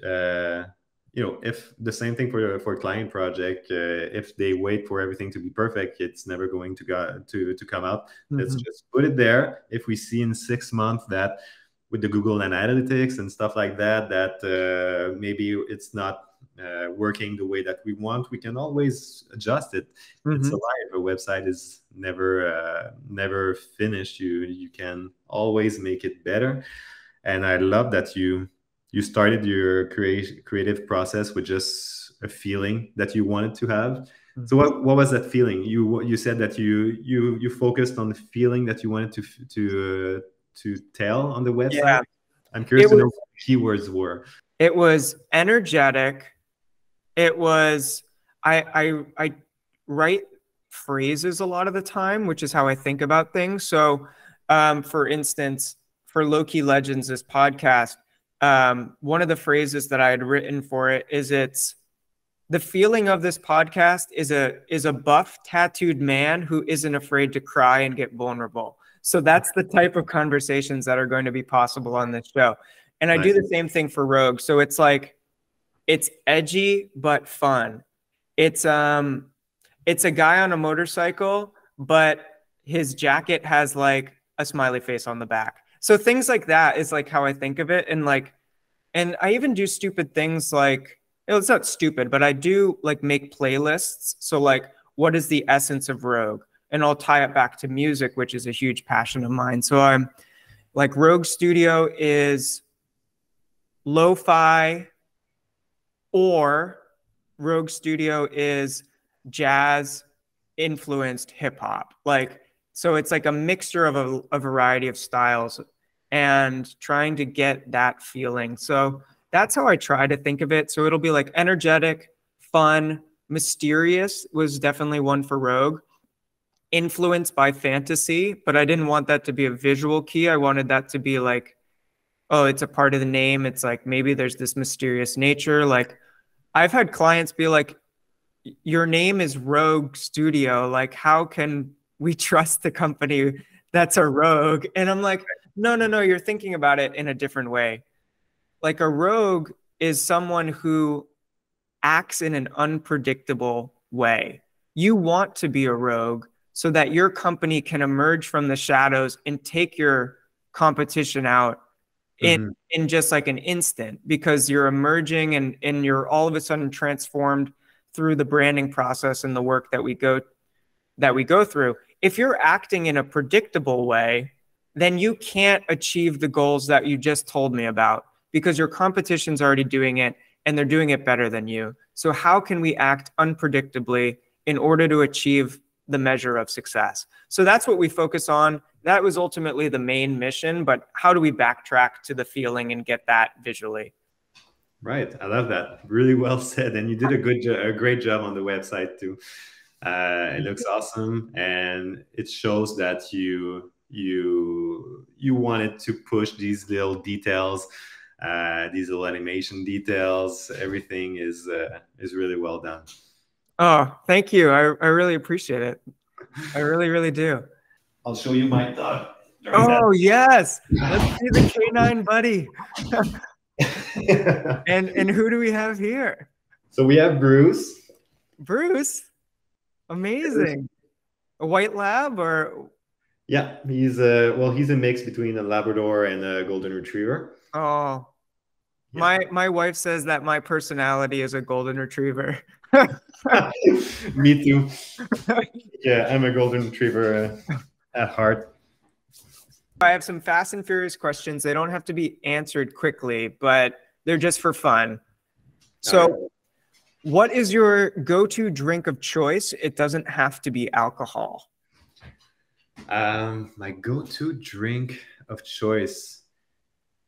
if the same thing for a client project, if they wait for everything to be perfect, it's never going to come out. Let's just put it there. If we see in 6 months that with the Google Analytics and stuff like that, maybe it's not working the way that we want, we can always adjust it. It's alive. A website is never finished. You can always make it better. And I love that you started your creative process with just a feeling that you wanted to have. So what was that feeling? You said that you focused on the feeling that you wanted to tell on the website. Yeah. I'm curious to know what the keywords were. It was energetic. It was I write phrases a lot of the time, which is how I think about things. So for instance, for Low-Key Legends, this podcast, one of the phrases that I had written for it is the feeling of this podcast is a buff tattooed man who isn't afraid to cry and get vulnerable. So that's the type of conversations that are going to be possible on this show. And I do the same thing for Rogue. So it's like, it's edgy, but fun. It's a guy on a motorcycle, but his jacket has like a smiley face on the back. So things like that is like how I think of it. And I even do stupid things like, it's not stupid, but I do like make playlists. So like, what is the essence of Rogue? And I'll tie it back to music, which is a huge passion of mine. So I'm like, Rogue Studio is lo-fi, or Rogue Studio is jazz influenced hip hop. Like, so it's like a mixture of a variety of styles and trying to get that feeling. So that's how I try to think of it. So it'll be like energetic, fun, mysterious was definitely one for Rogue. Influenced by fantasy, but I didn't want that to be a visual key. I wanted that to be like, oh, it's a part of the name. It's like, maybe there's this mysterious nature. Like, I've had clients be like, your name is Rogue Studio. Like, how can we trust the company that's a rogue? And I'm like, no, you're thinking about it in a different way. Like, a rogue is someone who acts in an unpredictable way. You want to be a rogue so that your company can emerge from the shadows and take your competition out in just like an instant, because you're emerging and you're all of a sudden transformed through the branding process and the work that we go through. If you're acting in a predictable way, then you can't achieve the goals that you just told me about, because your competition's already doing it and they're doing it better than you. So how can we act unpredictably in order to achieve the measure of success? So that's what we focus on. That was ultimately the main mission, but how do we backtrack to the feeling and get that visually? Right. I love that. Really well said. And you did a great job on the website too. It looks awesome. And it shows that you wanted to push these little details, these little animation details. Everything is really well done. Oh, thank you. I really appreciate it. I really, really do. I'll show you my dog. Oh, yes. Let's see the canine buddy. And who do we have here? So we have Bruce. Bruce. Amazing. A white lab or? Yeah, he's a mix between a Labrador and a Golden Retriever. Oh, Yeah. my wife says that my personality is a golden retriever. Me too. Yeah, I'm a Golden Retriever at heart. I have some fast and furious questions. They don't have to be answered quickly, but they're just for fun. All right. So, what is your go-to drink of choice? It doesn't have to be alcohol. My go-to drink of choice.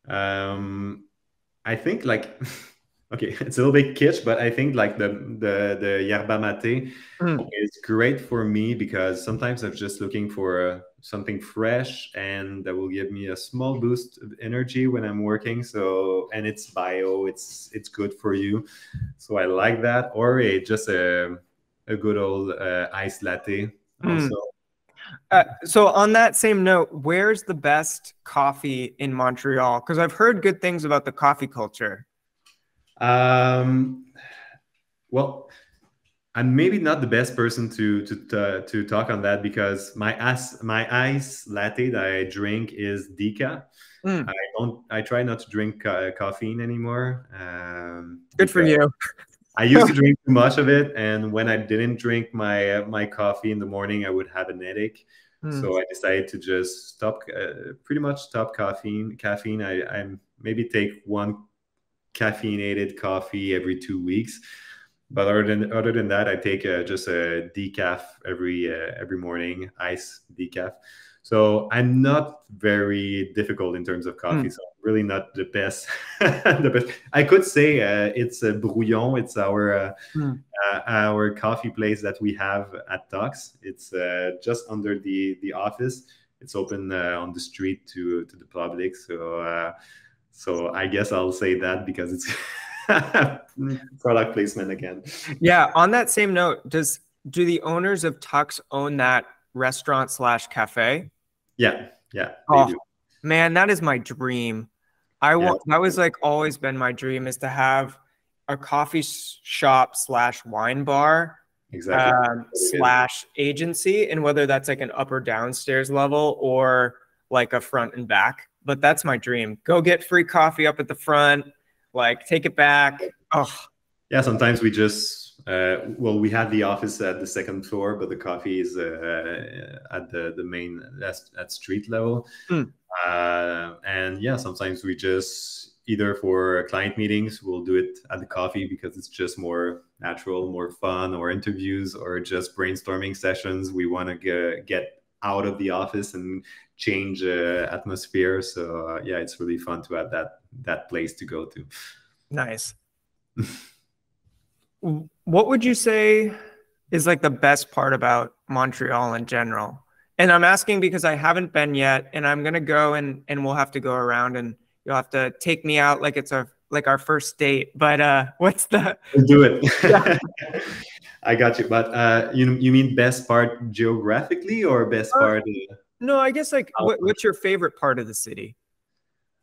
Um, I think like okay, it's a little bit kitsch, but I think like the yerba mate Mm. is great for me because sometimes I'm just looking for something fresh and that will give me a small boost of energy when I'm working. So and it's bio, it's good for you. So I like that. Or just a good old iced latte Mm. also. So on that same note, where's the best coffee in Montreal? Because I've heard good things about the coffee culture. Um, well, I'm maybe not the best person to talk on that because my ice latte that I drink is decaf. Mm. I try not to drink caffeine anymore Good for because you. I used to drink too much of it, and when I didn't drink my coffee in the morning, I would have an headache. Mm. So I decided to just stop, pretty much stop caffeine. I maybe take one caffeinated coffee every 2 weeks. But other than that, I take just a decaf every morning, ice decaf. So I'm not very difficult in terms of coffee. Mm. So I'm really not the best. The best. I could say it's a Brouillon. It's Mm. our coffee place that we have at Tux. It's just under the office. It's open on the street to the public. So I guess I'll say that because it's product placement again. Yeah, on that same note, do the owners of Tux own that restaurant slash cafe? Yeah, yeah, they Oh do. man, that is my dream. Yeah, That was like always been my dream is to have a coffee shop slash wine bar exactly. What it is. slash agency, and whether that's like an up or downstairs level or like a front and back. But that's my dream. Go get free coffee up at the front, like take it back. Oh, Yeah, sometimes we just we have the office at the second floor, but the coffee is at the main at street level. mm, And yeah, sometimes we just either for client meetings we'll do it at the coffee because it's just more natural, more fun, or interviews, or just brainstorming sessions. We want to get out of the office and change atmosphere. So yeah, it's really fun to have that place to go to. nice. What would you say is like the best part about Montreal in general? And I'm asking because I haven't been yet, and I'm gonna go and we'll have to go around and you'll have to take me out like it's our first date. But what's the We'll do it. yeah. I got you. But you mean best part geographically or best part? No, I guess like what's your favorite part of the city?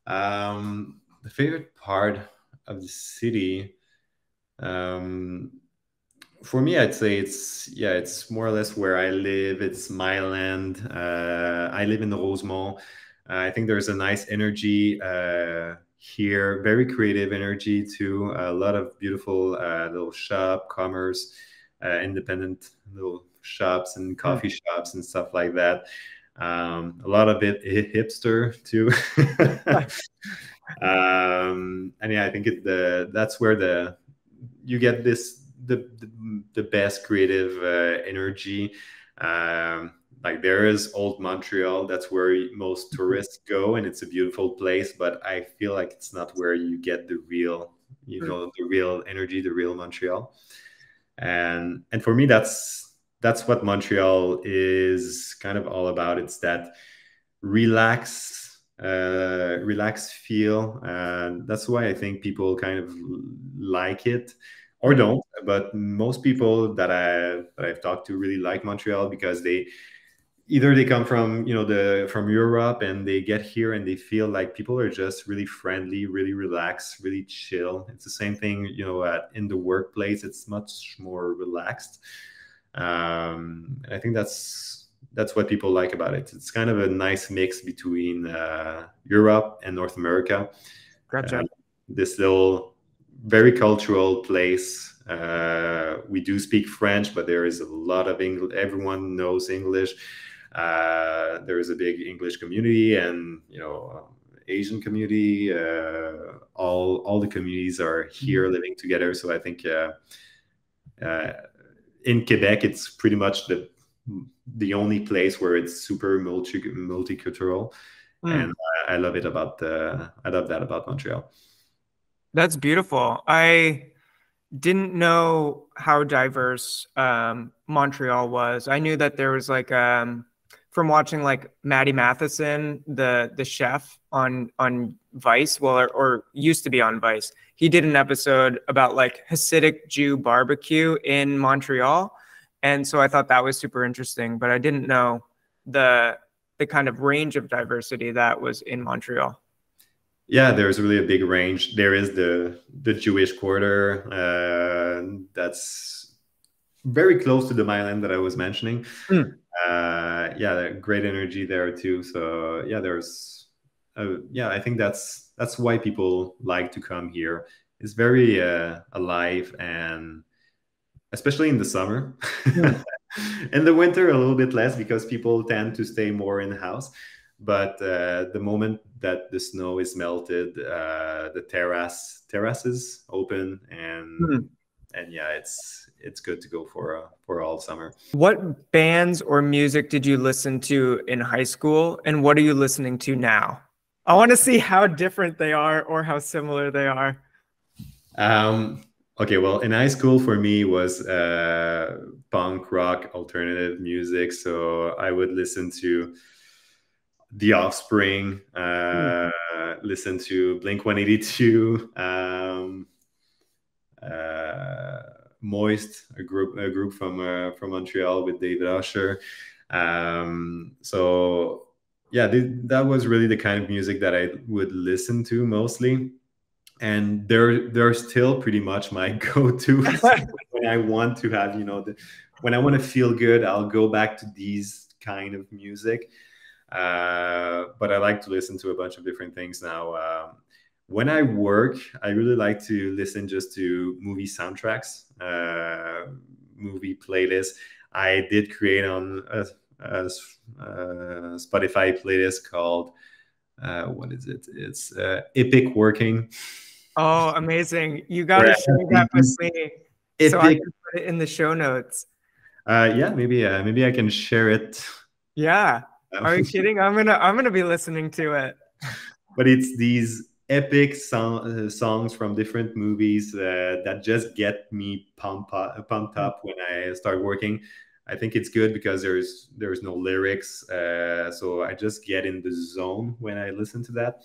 The favorite part of the city. Um, for me, I'd say it's more or less where I live. It's my land. I live in the Rosemont. I think there's a nice energy here, very creative energy too. A lot of beautiful little commerce, independent little shops and Mm. coffee shops and stuff like that. A lot of it hipster too. And yeah, I think that's where you get the best creative energy. Like there is old Montreal, that's where most tourists go, and it's a beautiful place, but I feel like it's not where you get the real, the real energy, the real Montreal. And for me, that's what Montreal is kind of all about. It's that relax feel, and that's why I think people kind of like it or don't. But most people that I've talked to really like Montreal because they come from from Europe, and they get here and they feel like people are just really friendly, really relaxed, really chill. It's the same thing in the workplace. It's much more relaxed. And I think that's what people like about it. It's kind of a nice mix between Europe and North America. Uh, Gotcha. this little very cultural place. We do speak French, but there is a lot of English. Everyone knows English. There is a big English community, and Asian community. All the communities are here living together. So I think uh, in Quebec, it's pretty much the only place where it's super multicultural, Mm. and I love it I love that about Montreal. That's beautiful. I didn't know how diverse Montreal was. I knew that there was like from watching like Maddie Matheson, the chef on Vice, well, or used to be on Vice. He did an episode about like Hasidic Jew barbecue in Montreal, and so I thought that was super interesting. But I didn't know the the kind of range of diversity that was in Montreal. Yeah, there's really a big range. There is the Jewish quarter that's very close to the Milan that I was mentioning. Mm. Yeah, great energy there too. So yeah, yeah, I think that's why people like to come here. It's very alive, and especially in the summer. Mm. In the winter, a little bit less because people tend to stay more in the house. But the moment that the snow is melted, the terraces open, Mm. and yeah, it's good to go for all summer. What bands or music did you listen to in high school, and what are you listening to now? I want to see how different they are or how similar they are. Um, okay, well, in high school for me was punk rock alternative music, so I would listen to The Offspring, Mm. listen to Blink-182, Moist, a group from Montreal with David Usher. So yeah, that was really the kind of music that I would listen to mostly, and they're still pretty much my go-tos when I want to have when I want to feel good. I'll go back to these kind of music. But I like to listen to a bunch of different things now. When I work, I really like to listen just to movie soundtracks, movie playlists. I did create on a Spotify playlist called what is it? It's Epic Working. Oh, amazing. You got Where to I share have that with these me so I epic. can put it in the show notes. Yeah, maybe I can share it. Yeah. Um, Are you kidding? I'm gonna be listening to it. but it's these epic songs from different movies that just get me pumped up when I start working. I think it's good because there's no lyrics, so I just get in the zone when I listen to that.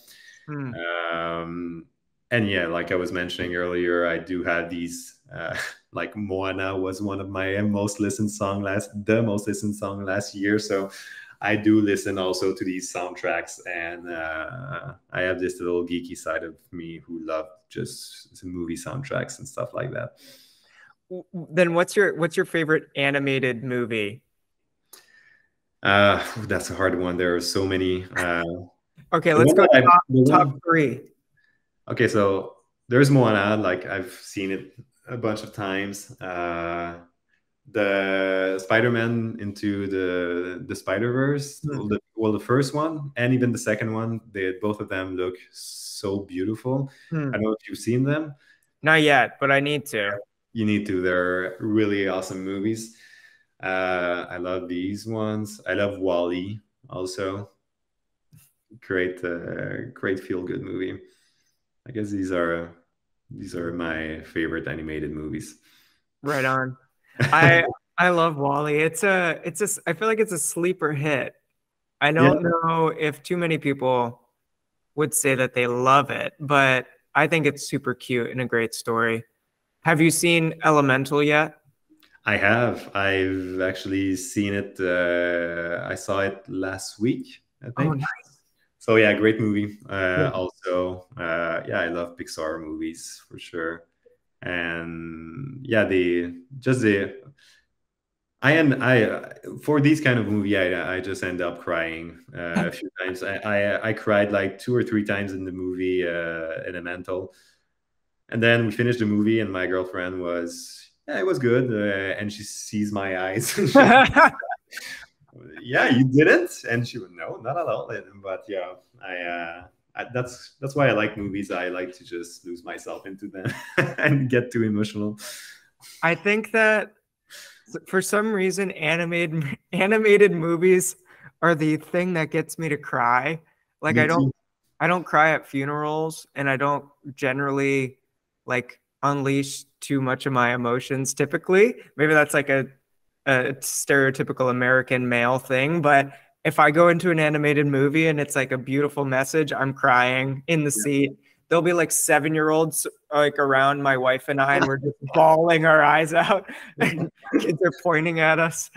Hmm. Um, and yeah, like I was mentioning earlier, I do have these. Like Moana was one of my the most listened song last year. So I do listen also to these soundtracks, and I have this little geeky side of me who love just movie soundtracks and stuff like that. Then what's your favorite animated movie? That's a hard one. There are so many. Okay, The let's one go that I, top the top one, three. okay, so there's Moana. Like I've seen it a bunch of times. The Spider-Man into the Spider-Verse, Hmm. the first one and even the second one, both of them look so beautiful. I Hmm. don't know if you've seen them. Not yet, but I need to. You need to. They're really awesome movies. I love these ones. I love Wally also. Great feel good movie. I guess these are my favorite animated movies. Right on. I I love Wally. I feel like it's a sleeper hit. I Yeah, don't know if too many people would say that they love it, but I think it's super cute and a great story. Have you seen Elemental yet? I have. I've actually seen it. I saw it last week, I Oh, think. nice. So yeah, great movie. Yeah. Also, yeah, I love Pixar movies for sure. And yeah, the for these kind of movie, I just end up crying a few times. I cried like 2 or 3 times in the movie Elemental, and then we finished the movie, and my girlfriend was, yeah, it was good, and she sees my eyes, and she, yeah, you didn't, and she went, no, not at all. But yeah, that's why I like movies. I like to just lose myself into them and get too emotional. I think that for some reason animated movies are the thing that gets me to cry. Like Me too. I don't cry at funerals, and I don't generally like unleash too much of my emotions typically. Maybe that's like a stereotypical American male thing, but if I go into an animated movie and it's like a beautiful message, I'm crying in the seat. There'll be like 7-year-olds like around my wife and I, and we're just bawling our eyes out. And kids are pointing at us.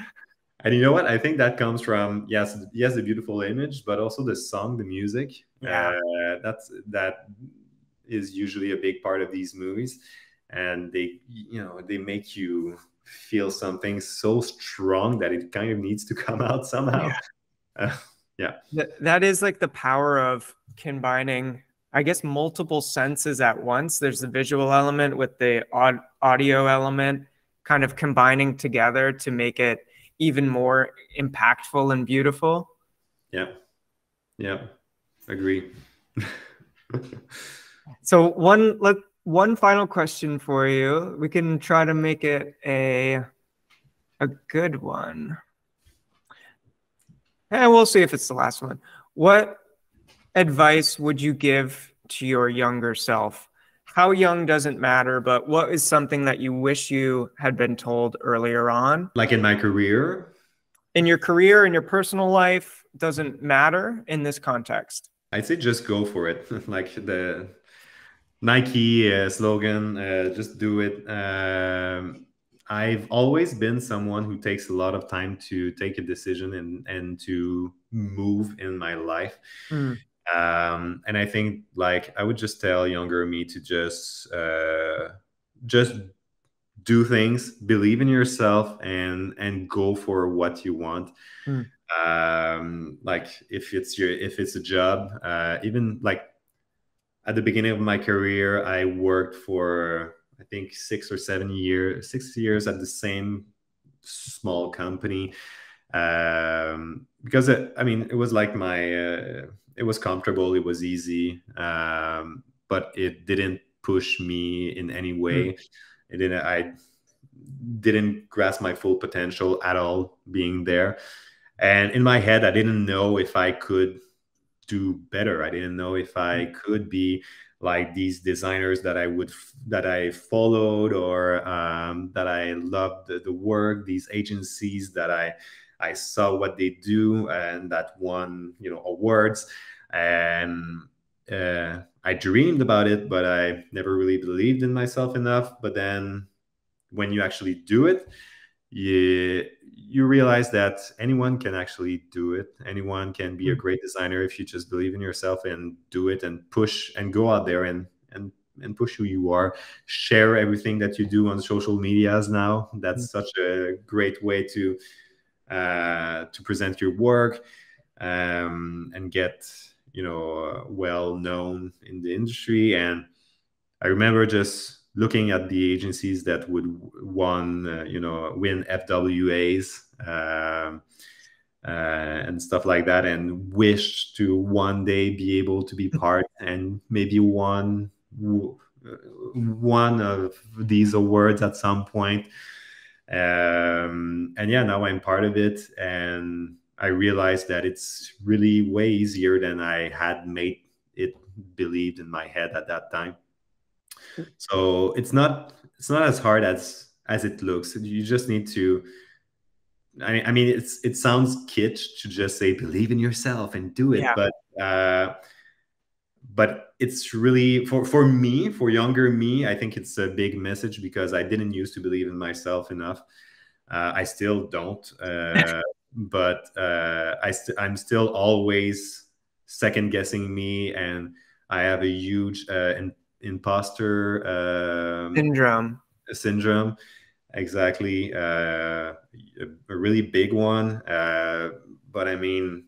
And you know what? I think that comes from, yes, the beautiful image, but also the song, the music. Yeah. That is usually a big part of these movies, and they make you feel something so strong that it kind of needs to come out somehow. Yeah. That is like the power of combining, I guess, multiple senses at once. There's the visual element with the audio element, kind of combining together to make it even more impactful and beautiful. Yeah. Yeah. Agree. So one final question for you. We can try to make it a good one. And we'll see if it's the last one. What advice would you give to your younger self? How young doesn't matter, but what is something that you wish you had been told earlier on? Like in my career? In your career, in your personal life, doesn't matter in this context. I'd say just go for it. Like the Nike slogan, just do it. I've always been someone who takes a lot of time to take a decision and to move in my life. Mm. And I think like I would just tell younger me to just do things, believe in yourself, and go for what you want. Mm. Like if it's a job, even like at the beginning of my career, I worked for I think 6 years at the same small company, because it was like it was comfortable, it was easy, but it didn't push me in any way. I didn't grasp my full potential at all being there, and in my head, I didn't know if I could do better. I didn't know if I could be like these designers that I followed, or that I loved the work, these agencies that I saw what they do and that won awards, and I dreamed about it, but I never really believed in myself enough. But then when you actually do it, you realize that anyone can actually do it. Anyone can be a great designer if you just believe in yourself and do it and push and go out there and push who you are. Share everything that you do on social medias now. That's such a great way to present your work, and get well known in the industry. And I remember just looking at the agencies that would win FWAs, and stuff like that, and wish to one day be able to be part and maybe one of these awards at some point. And yeah, now I'm part of it, and I realized that it's really way easier than I had made it believed in my head at that time. So it's not as hard as it looks. You just need to. I mean, it sounds kitsch to just say believe in yourself and do it, but it's really for me, for younger me, I think it's a big message, because I didn't used to believe in myself enough. I still don't, but I'm still always second guessing me, and I have a huge imposter syndrome. exactly. A really big one. But I mean,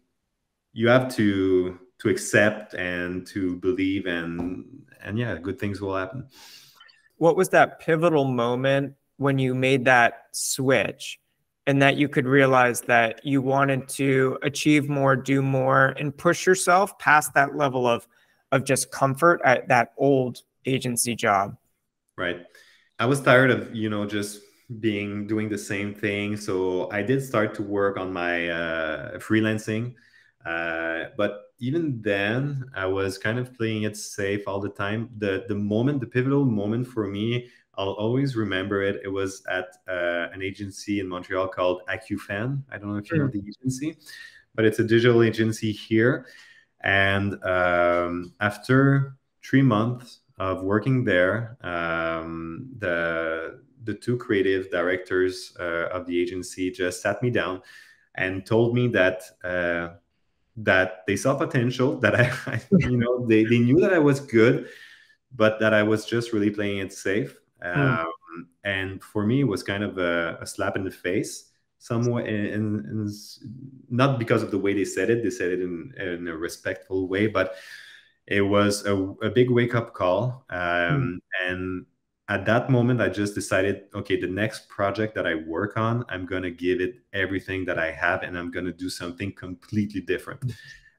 you have to accept and to believe, and yeah, good things will happen. What was that pivotal moment when you made that switch and that you could realize that you wanted to achieve more, do more, and push yourself past that level of just comfort at that old agency job? Right. I was tired of, just doing the same thing. So I did start to work on my freelancing. But even then, I was kind of playing it safe all the time. The pivotal moment for me, I'll always remember it. It was at an agency in Montreal called AccuFan. I don't know if you know Mm. the agency, but it's a digital agency here. And after 3 months of working there, the two creative directors of the agency just sat me down and told me that they saw potential, that they knew that I was good, but that I was just really playing it safe. Mm. And for me, it was kind of a slap in the face, somewhat, and not because of the way they said it. They said it in a respectful way, but it was a big wake up call. Mm. And at that moment, I just decided, okay, the next project that I work on, I'm going to give it everything that I have, and I'm going to do something completely different.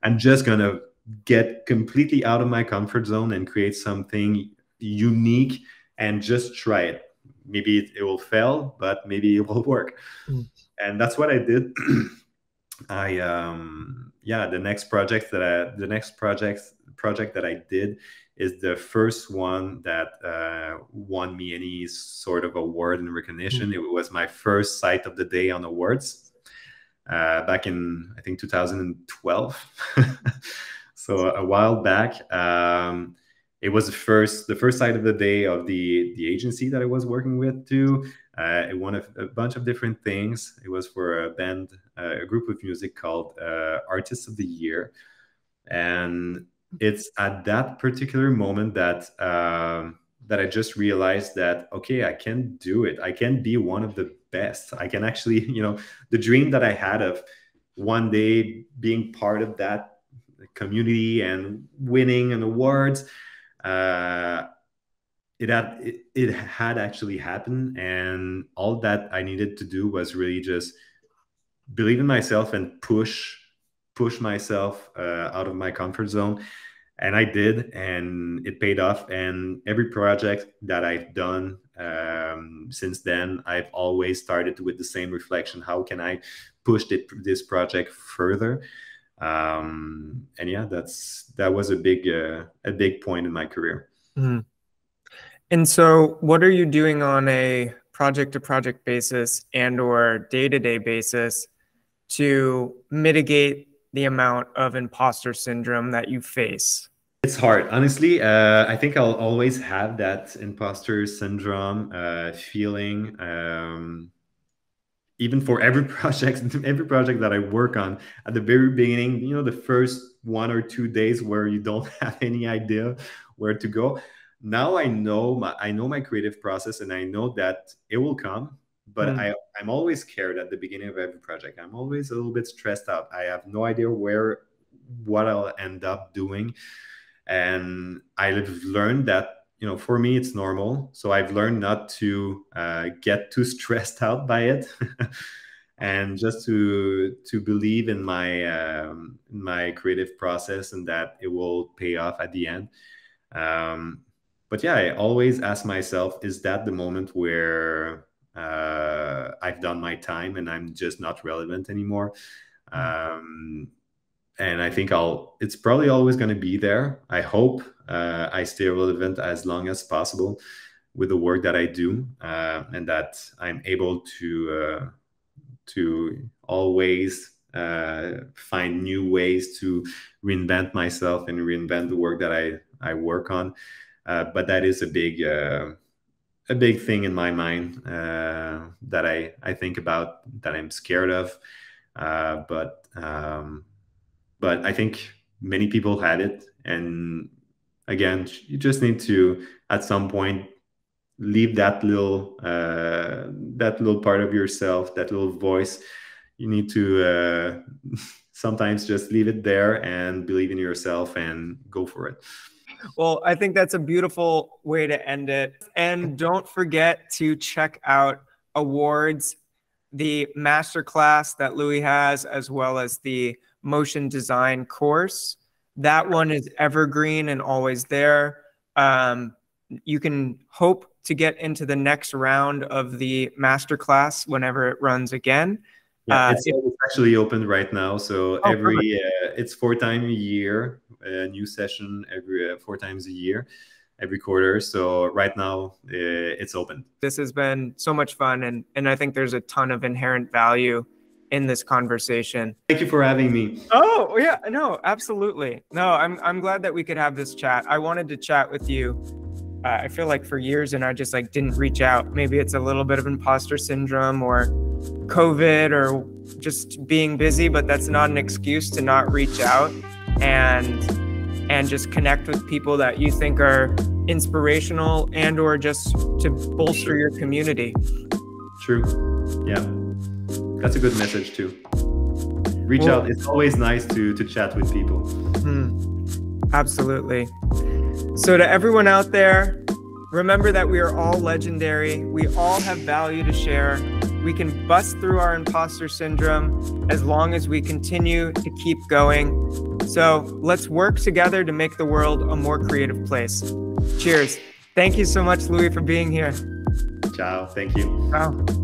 I'm just going to get completely out of my comfort zone and create something unique and just try it. Maybe it will fail, but maybe it will work. Mm. And that's what I did. Yeah, the next project that I did is the first one that won me any sort of award and recognition. Mm. It was my first Site of the Day on awards back in, I think, 2012. So a while back. It was the first Site of the Day of the agency that I was working with too. It won a bunch of different things. It was for a band, a group of music called Artists of the Year. And it's at that particular moment that I just realized that, okay, I can do it. I can be one of the best. I can actually, the dream that I had of one day being part of that community and winning an awards, uh, it had actually happened, and all that I needed to do was really just believe in myself and push myself out of my comfort zone. And I did, and it paid off. And every project that I've done since then, I've always started with the same reflection: how can I push this project further? And yeah, that was a big point in my career. Mm. And so what are you doing on a project to project basis and or day-to-day basis to mitigate the amount of imposter syndrome that you face? It's hard, honestly. I think I'll always have that imposter syndrome feeling. Even for every project, every project that I work on, at the very beginning, the first 1 or 2 days where you don't have any idea where to go. Now I know my creative process, and I know that it will come. But Mm. I'm always scared at the beginning of every project. I'm always a little bit stressed out. I have no idea what I'll end up doing. And I've learned that, for me it's normal. So I've learned not to get too stressed out by it, and just to believe in my creative process, and that it will pay off at the end. But yeah, I always ask myself, is that the moment where I've done my time and I'm just not relevant anymore? Mm. um, and I think it's probably always going to be there. I hope I stay relevant as long as possible with the work that I do, and that I'm able to always find new ways to reinvent myself and reinvent the work that I work on. But that is a big thing in my mind, that I think about, that I'm scared of. But I think many people had it. And again, you just need to, at some point, leave that little part of yourself, that little voice. You need to sometimes just leave it there and believe in yourself and go for it. Well, I think that's a beautiful way to end it. And don't forget to check out awards, the masterclass that Louis has, as well as the motion design course. That one is evergreen and always there. You can hope to get into the next round of the masterclass whenever it runs again. Yeah, it's actually open right now. So it's 4 times a year, a new session every 4 times a year, every quarter. So right now it's open. This has been so much fun, and I think there's a ton of inherent value in this conversation. Thank you for having me. Oh yeah, no, absolutely. No, I'm glad that we could have this chat. I wanted to chat with you. I feel like for years, and I just like didn't reach out. Maybe it's a little bit of imposter syndrome or COVID or just being busy, but that's not an excuse to not reach out and just connect with people that you think are inspirational and or just to bolster your community. True. Yeah. That's a good message too. Reach out. It's always nice to chat with people. Absolutely. So to everyone out there, remember that we are all legendary. We all have value to share. We can bust through our imposter syndrome as long as we continue to keep going. So let's work together to make the world a more creative place. Cheers. Thank you so much, Louis, for being here. Ciao. Thank you. Ciao.